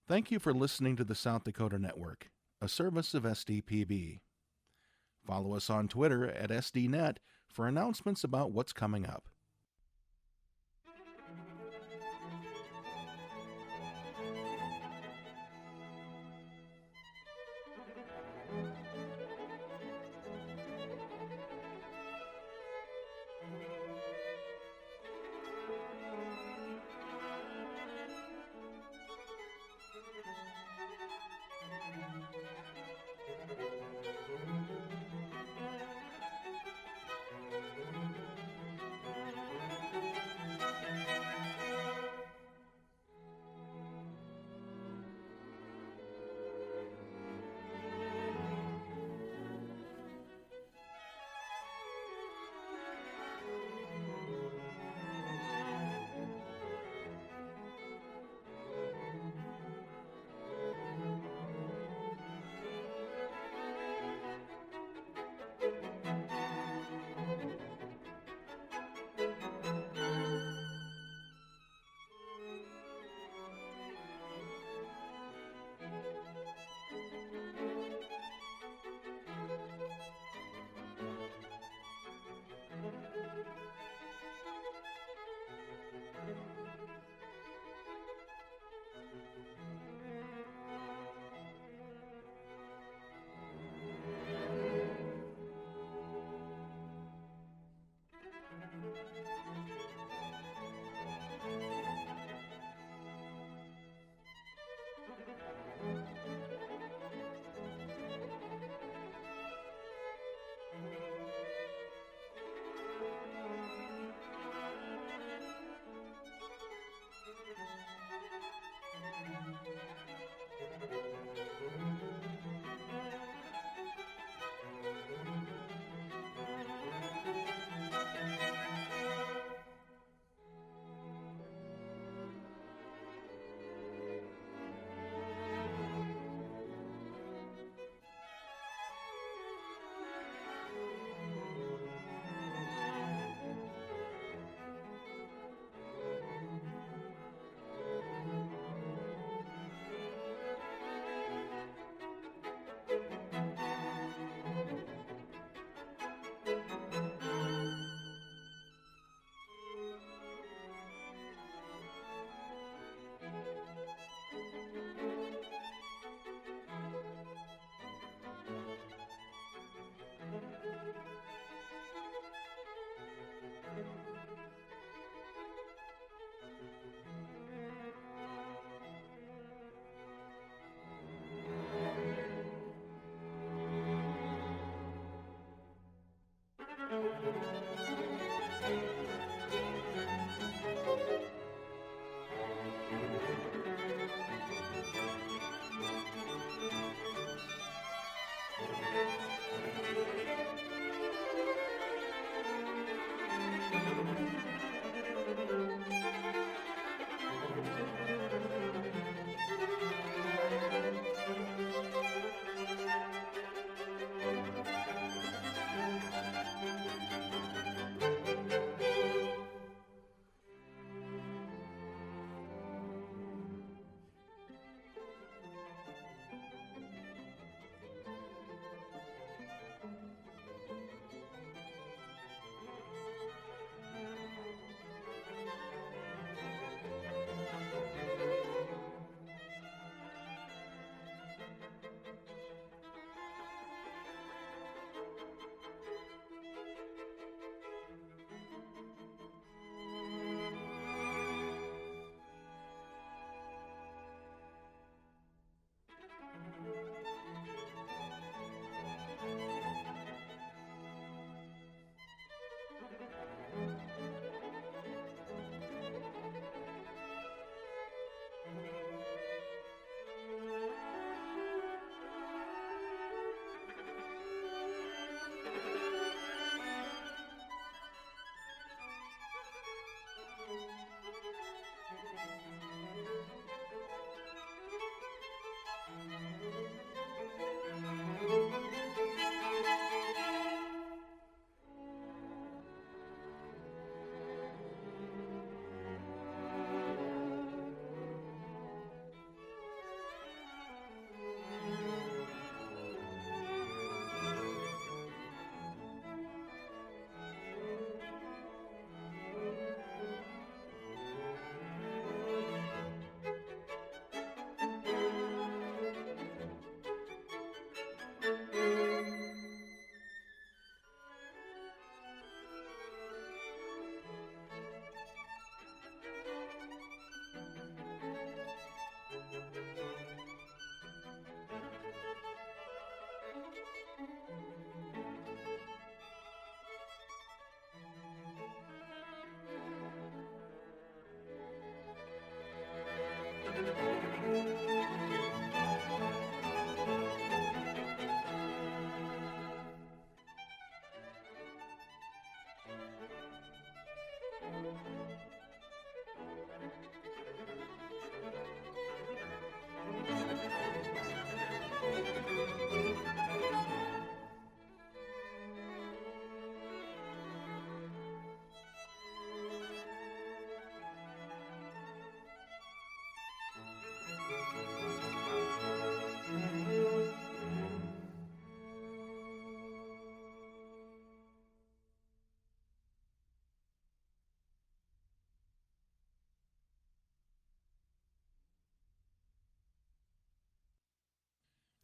Thank you for listening to the South Dakota Network, a service of SDPB. Follow us on Twitter at SDNet for announcements about what's coming up.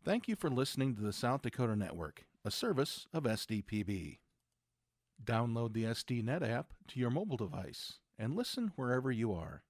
Thank you for listening to the South Dakota Network, a service of SDPB. Download the SDNet app to your mobile device and listen wherever you are.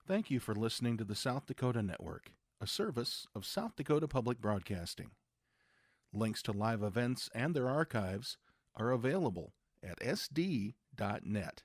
Thank you for listening to the South Dakota Network, a service of South Dakota Public Broadcasting. Links to live events and their archives are available at sd.net.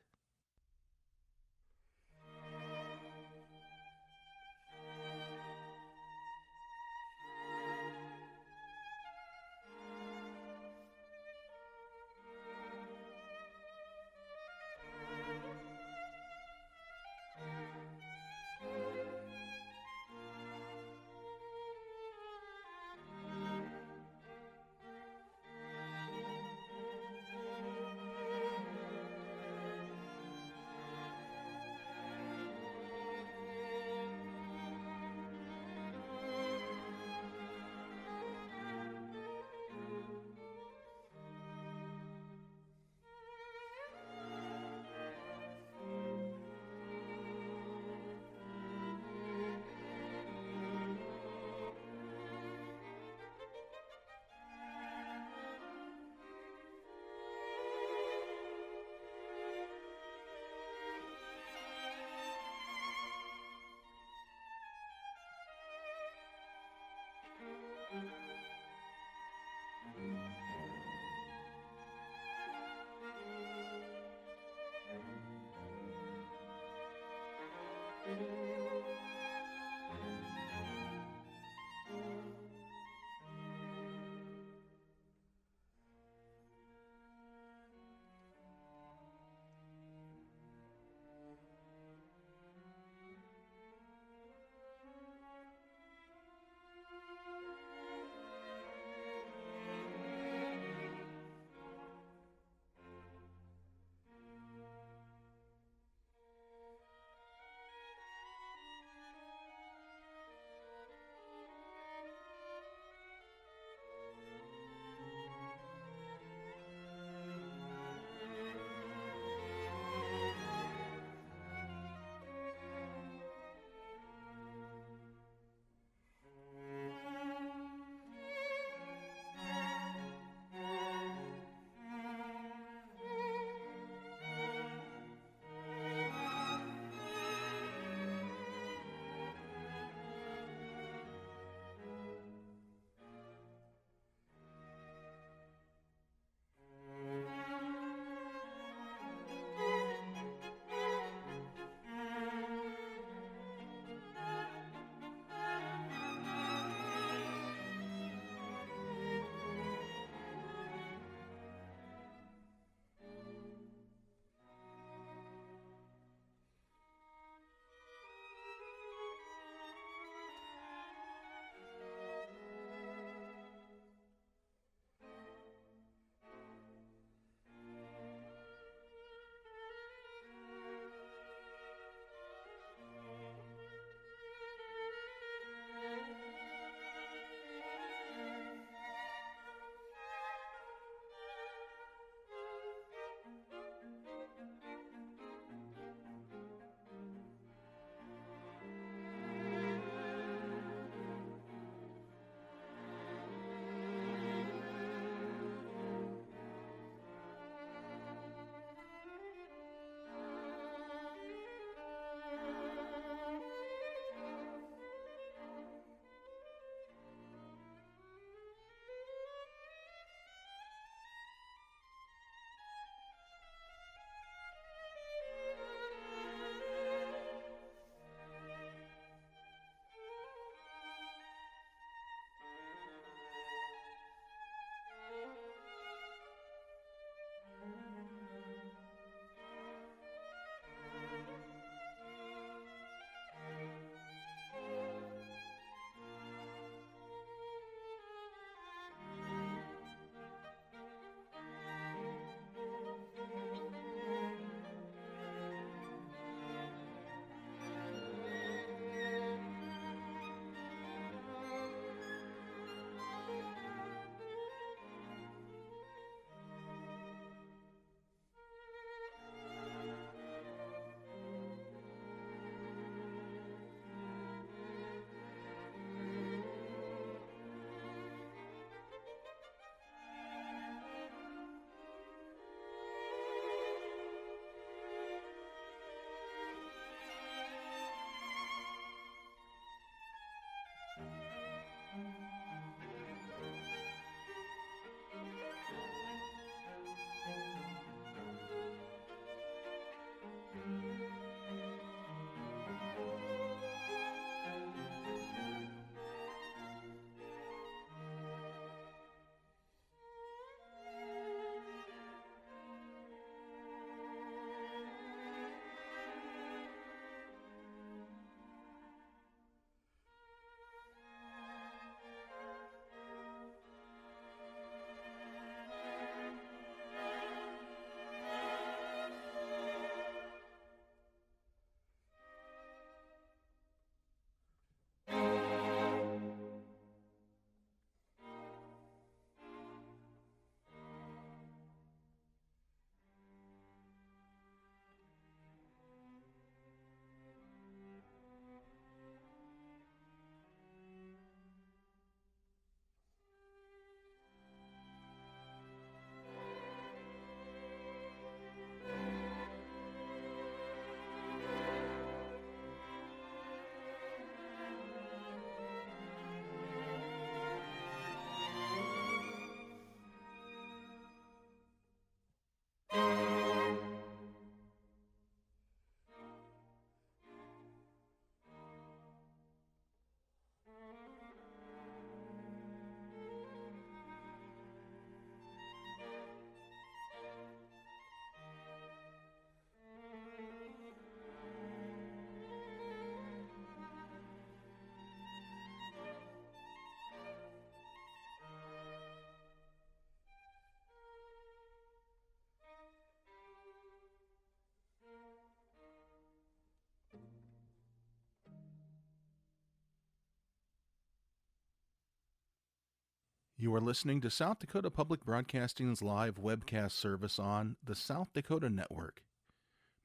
You are listening to South Dakota Public Broadcasting's live webcast service on the South Dakota Network.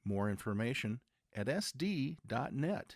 More information at sd.net.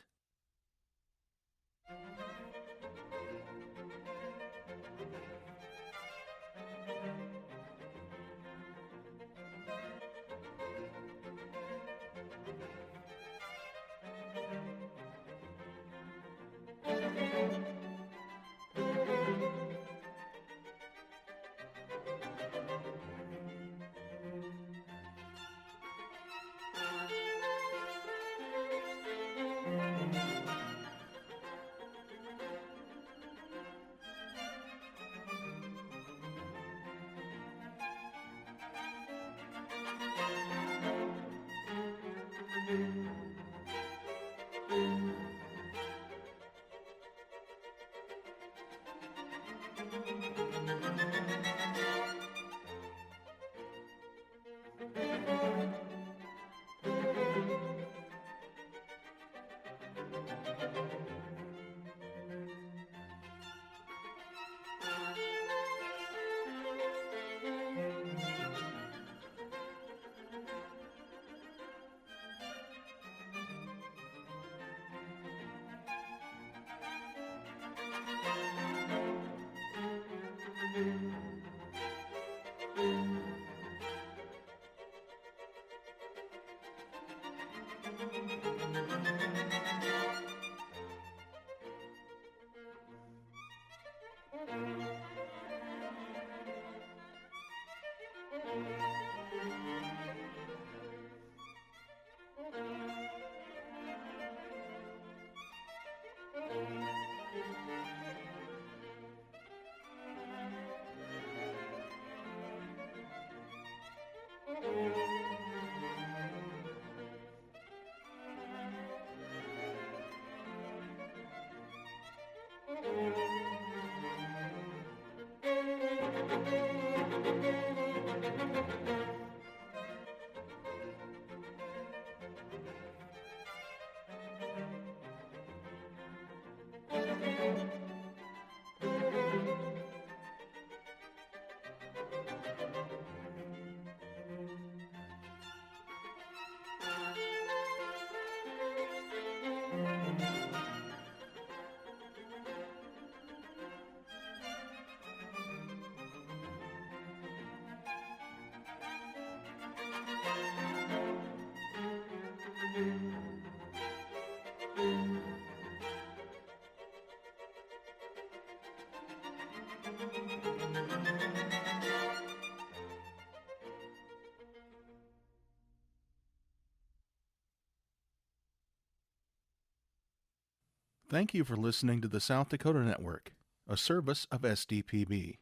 Thank you for listening to the South Dakota Network, a service of SDPB.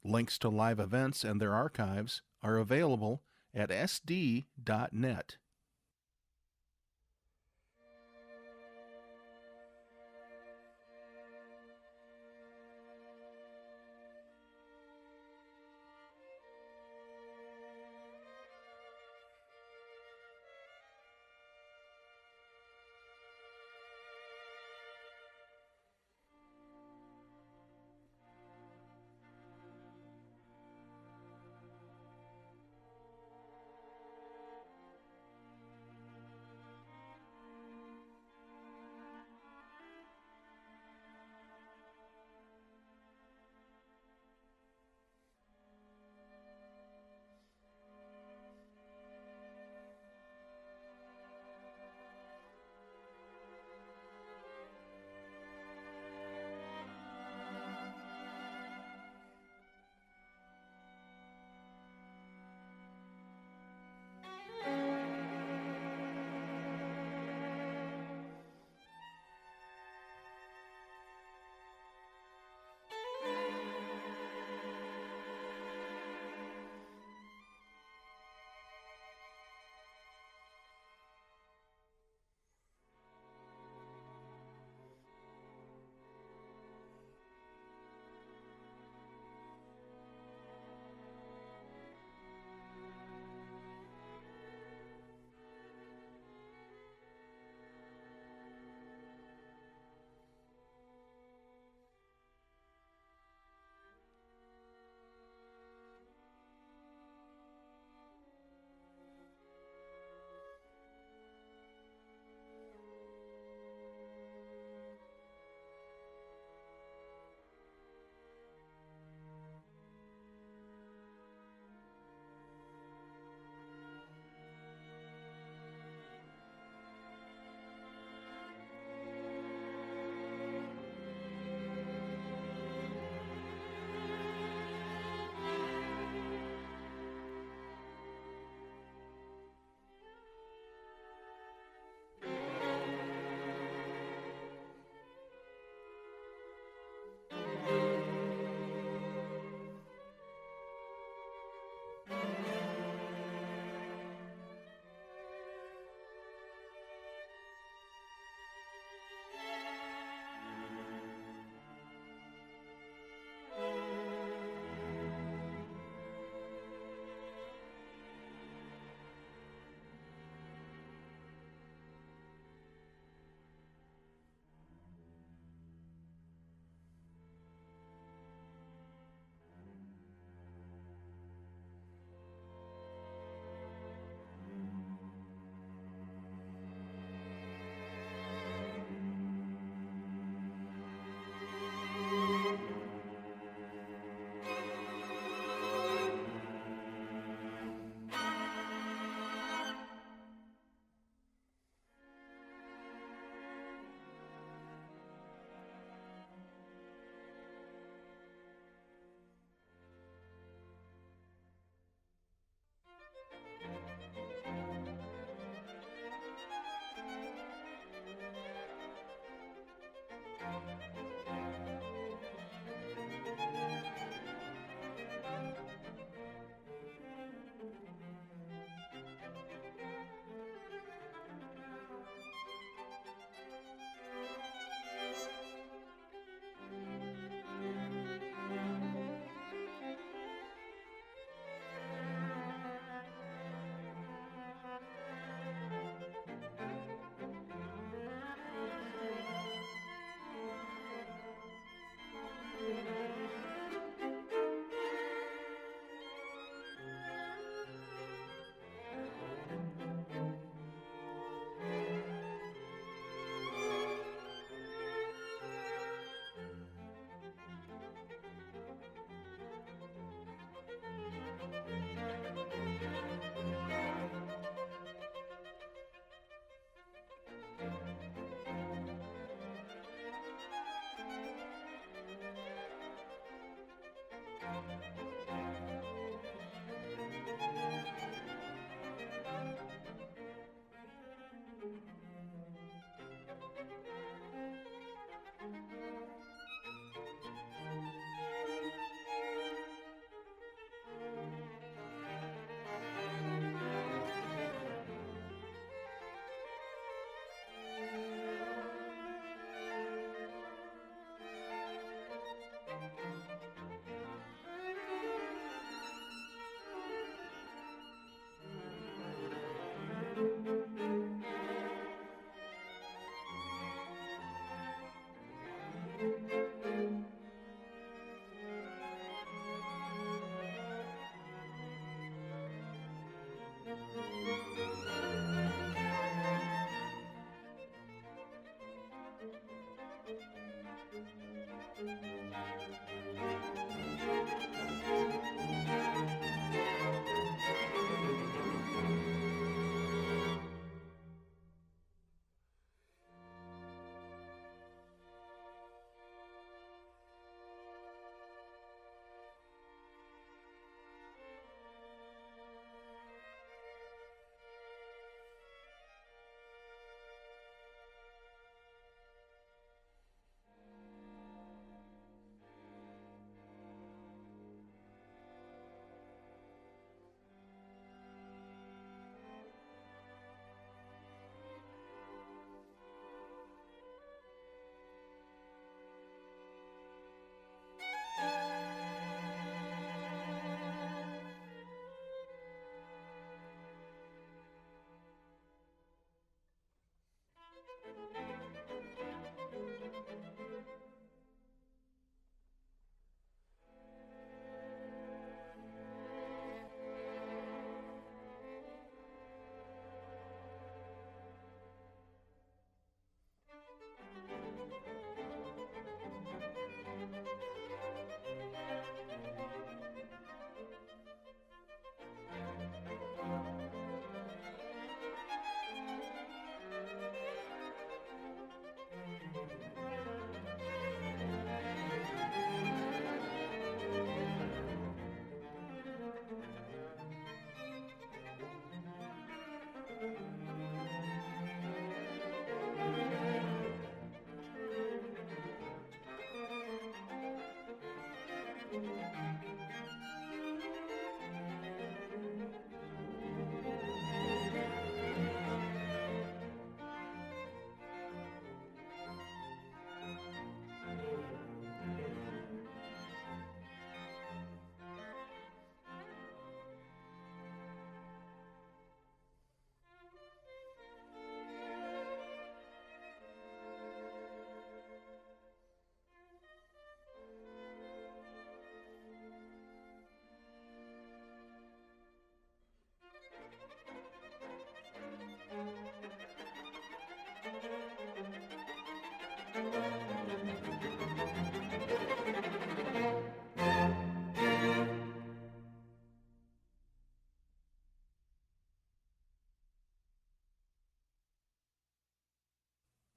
Links to live events and their archives are available at sd.net.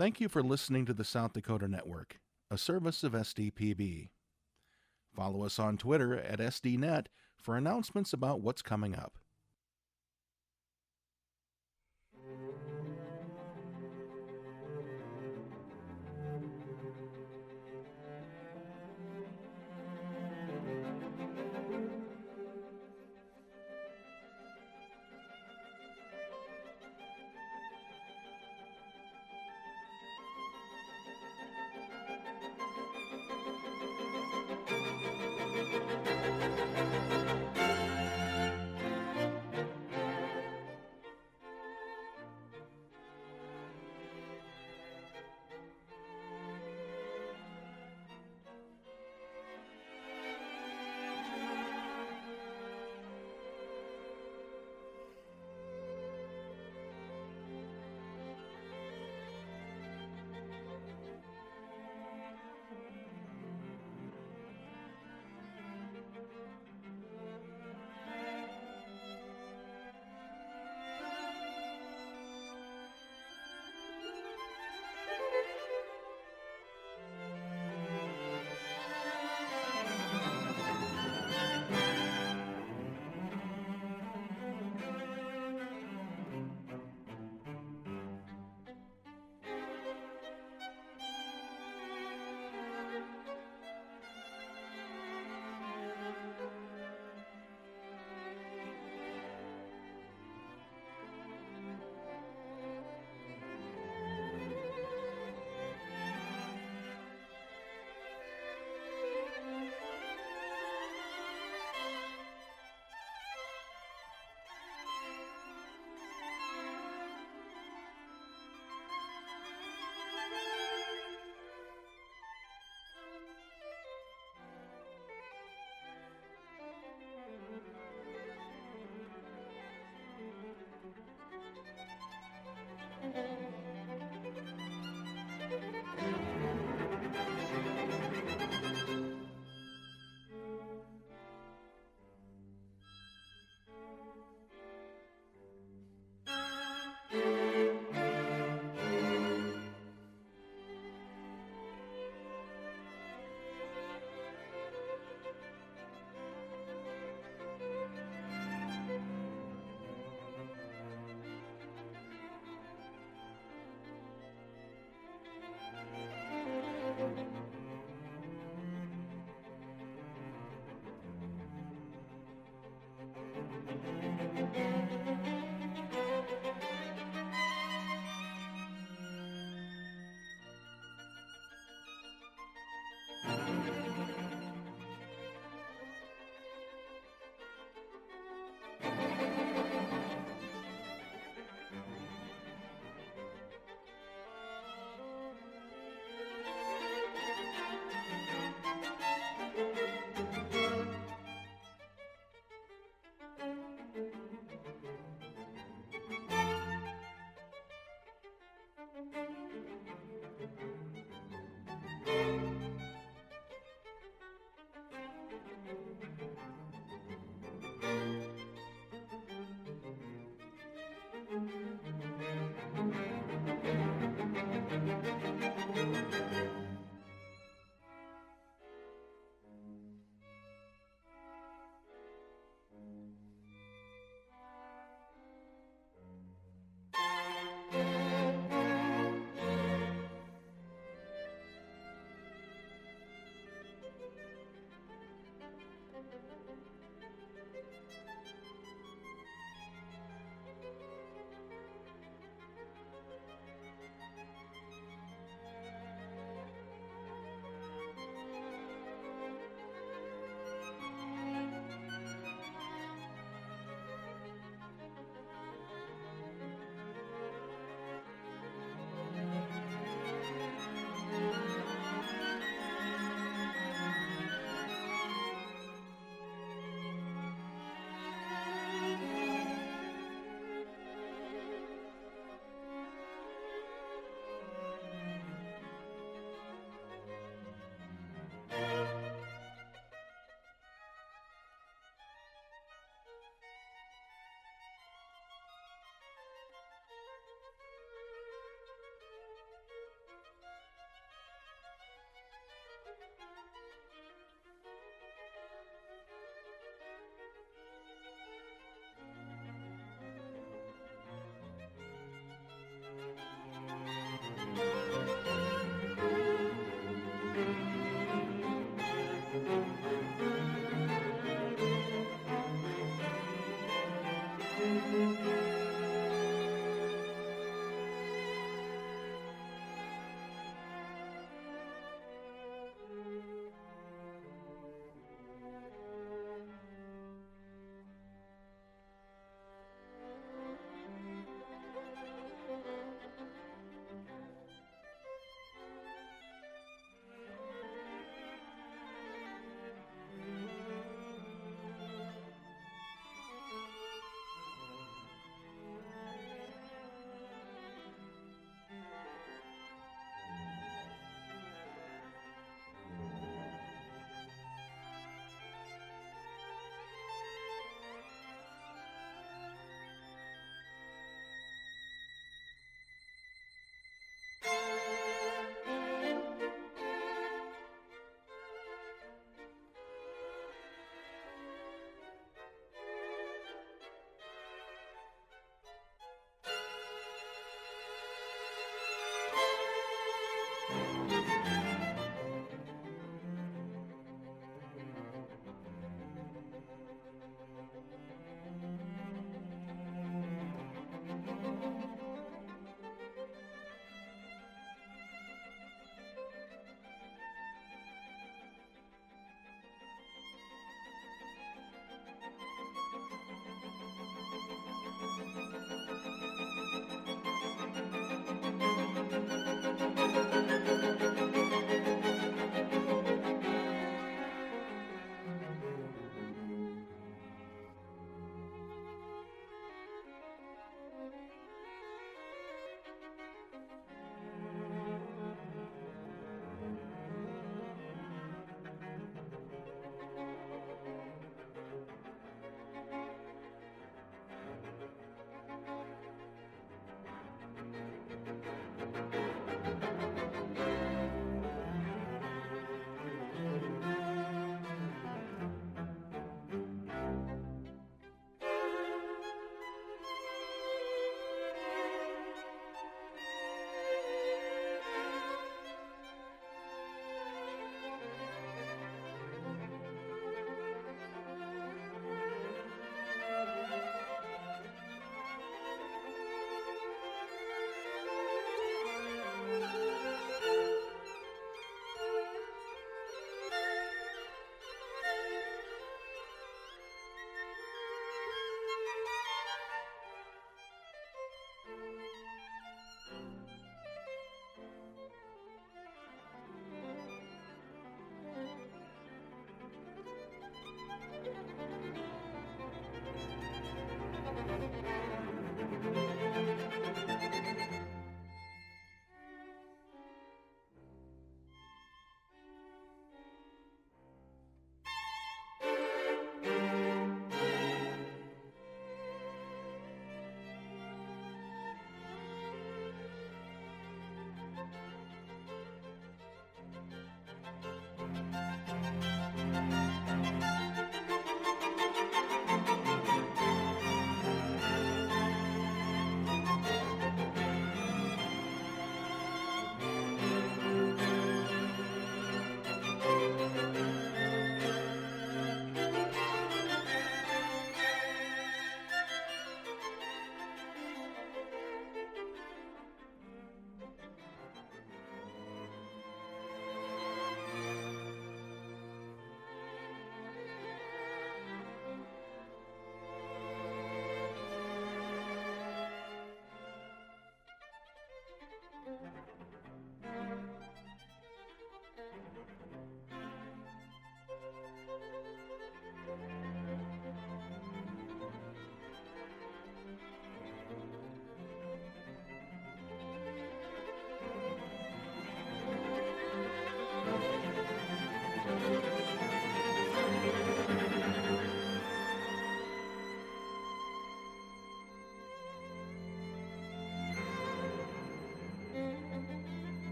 Thank you for listening to the South Dakota Network, a service of SDPB. Follow us on Twitter at SDNet for announcements about what's coming up.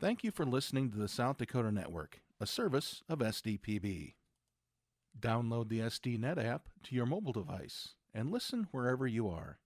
Thank you for listening to the South Dakota Network, a service of SDPB. Download the SDNet app to your mobile device and listen wherever you are.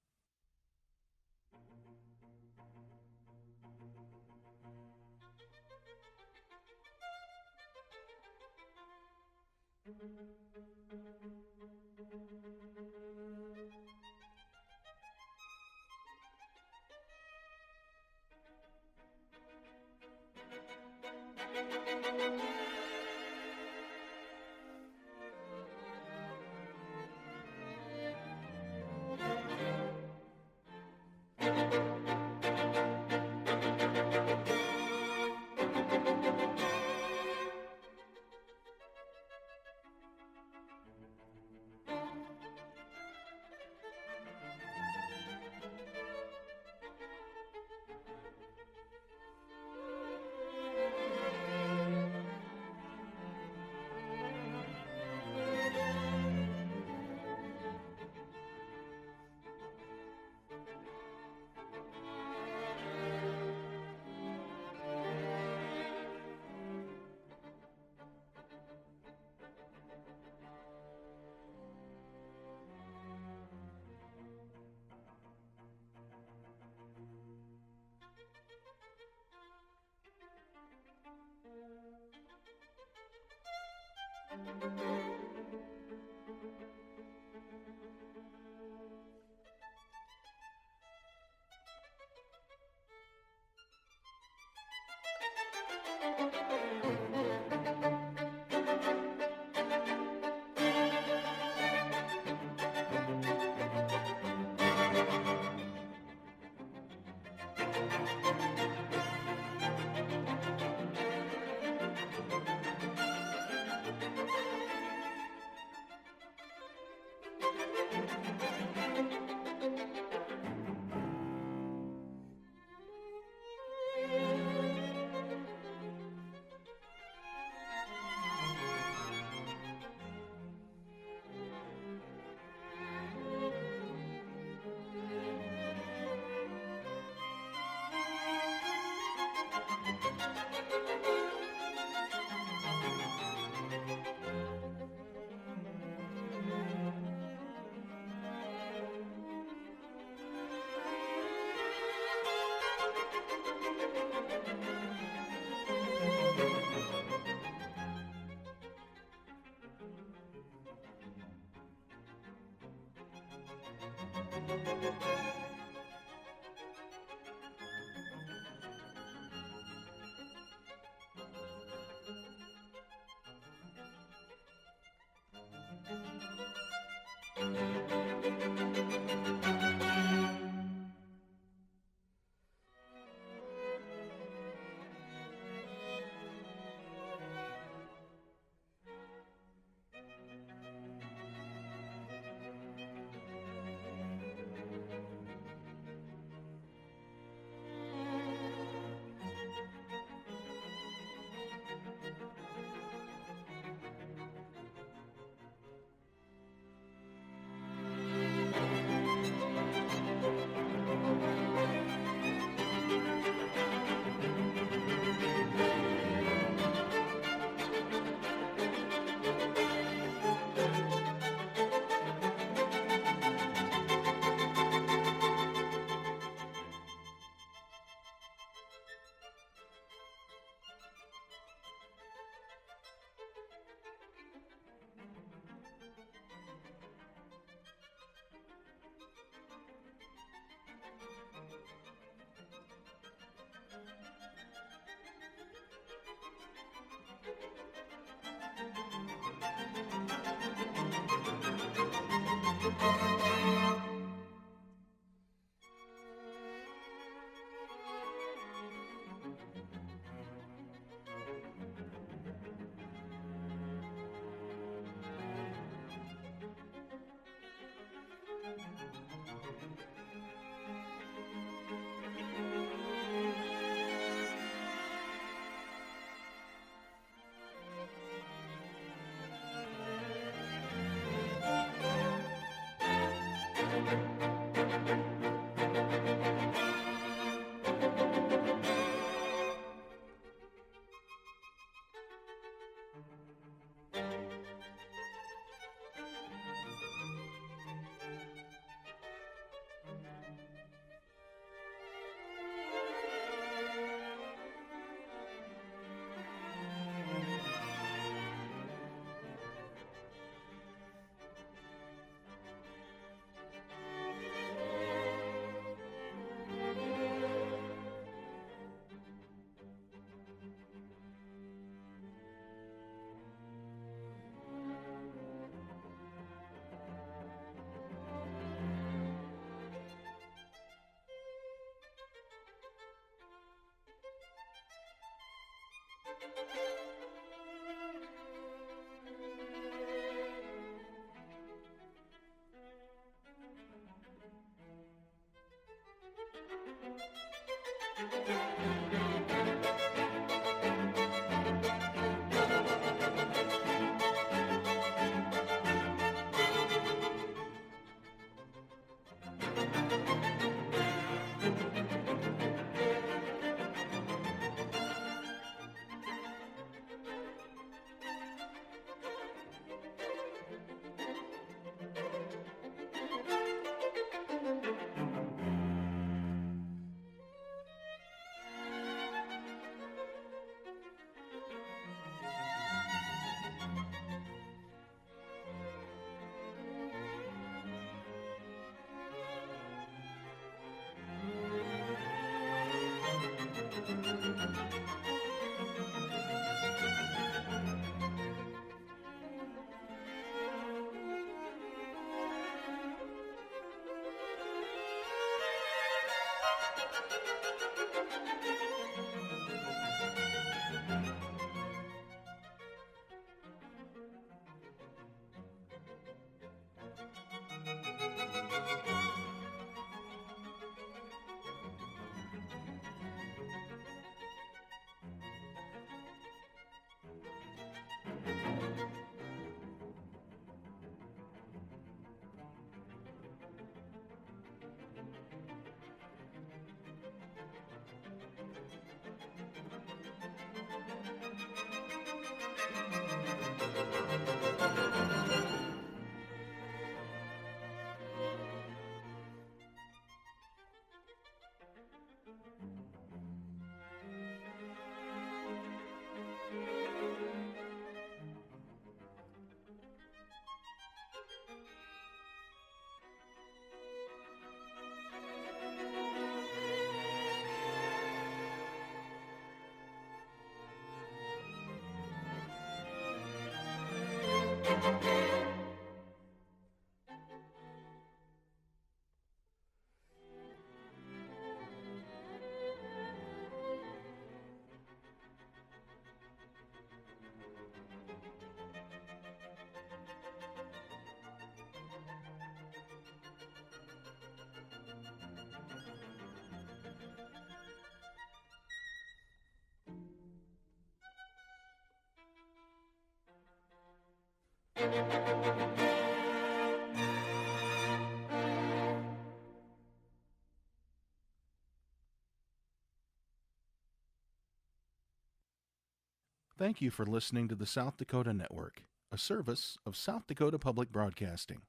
Thank you for listening to the South Dakota Network, a service of South Dakota Public Broadcasting.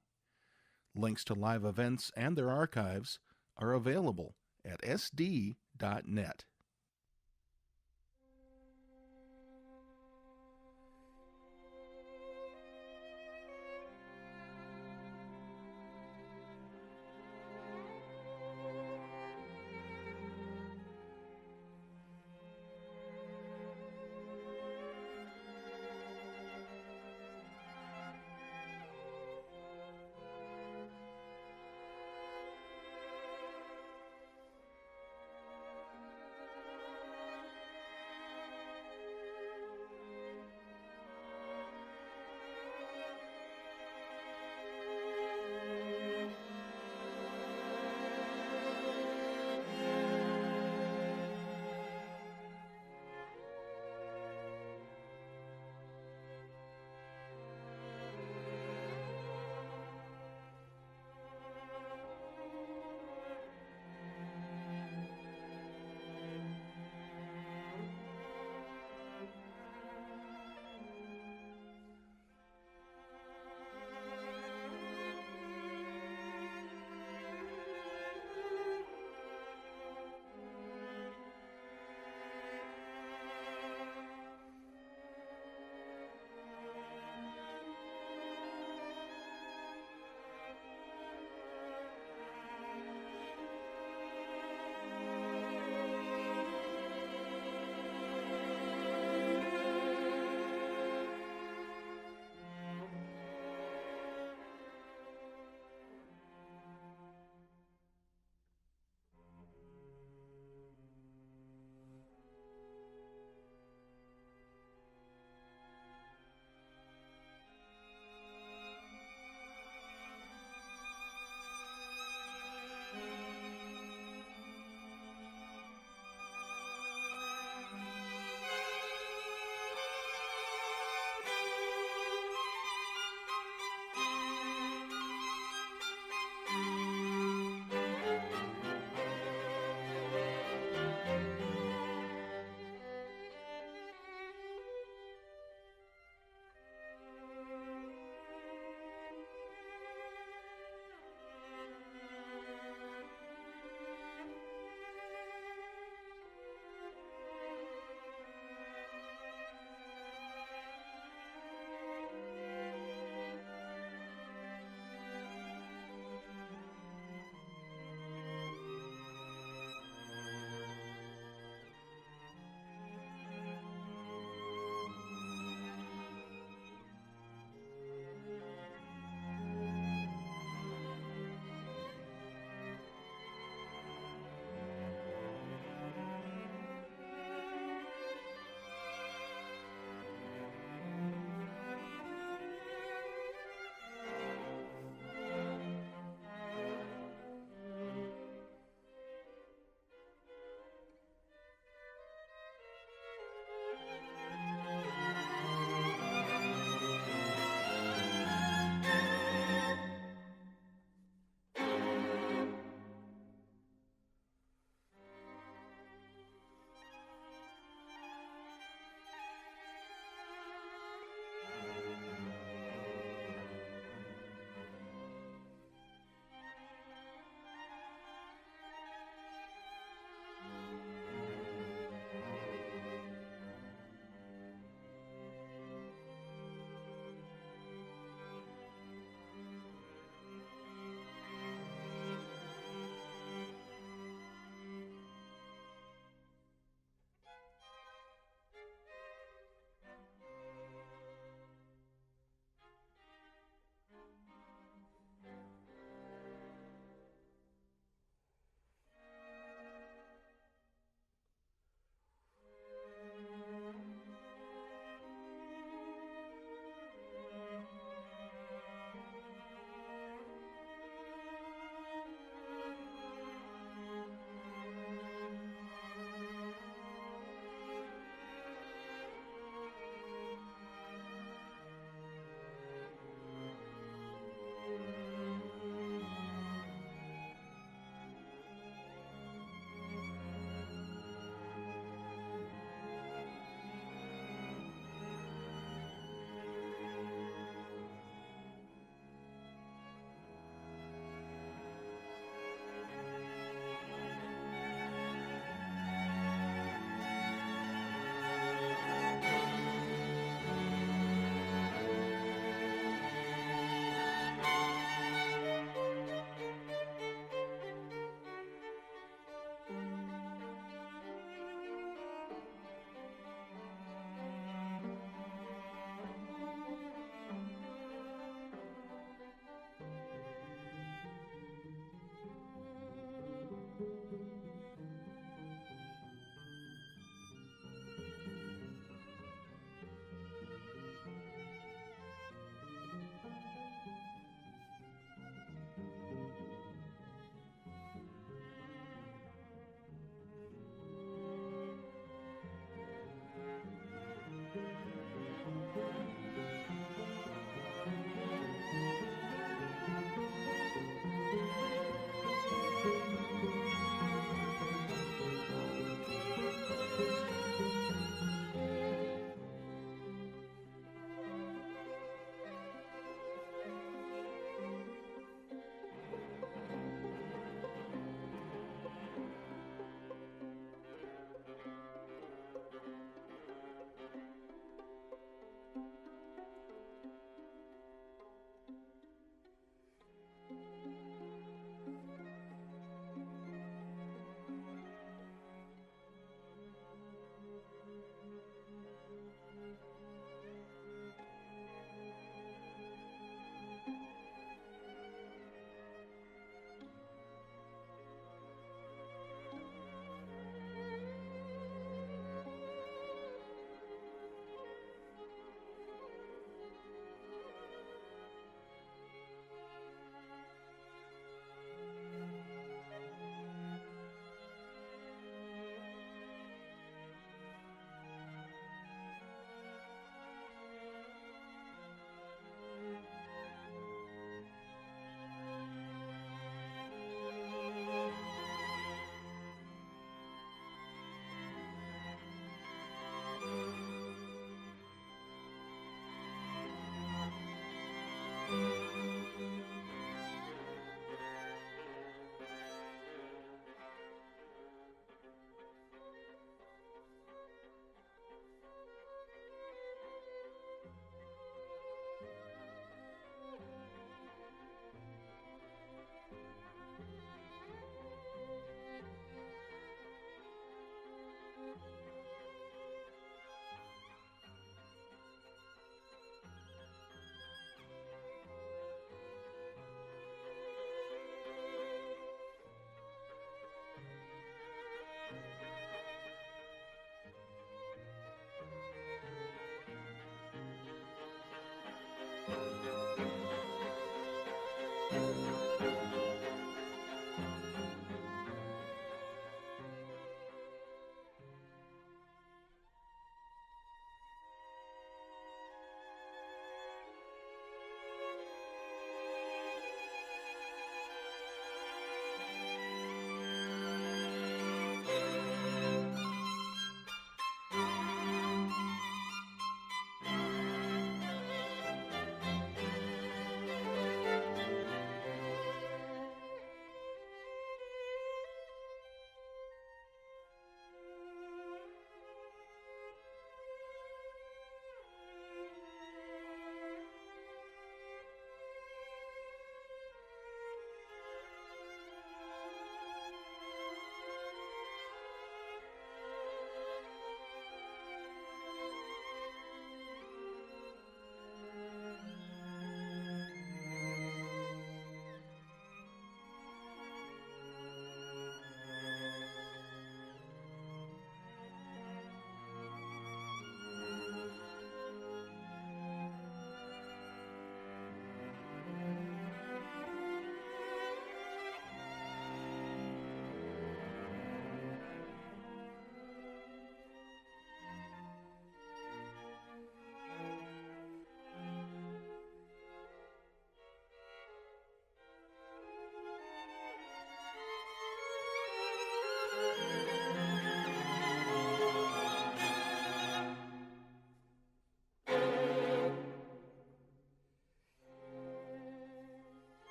Links to live events and their archives are available at sd.net.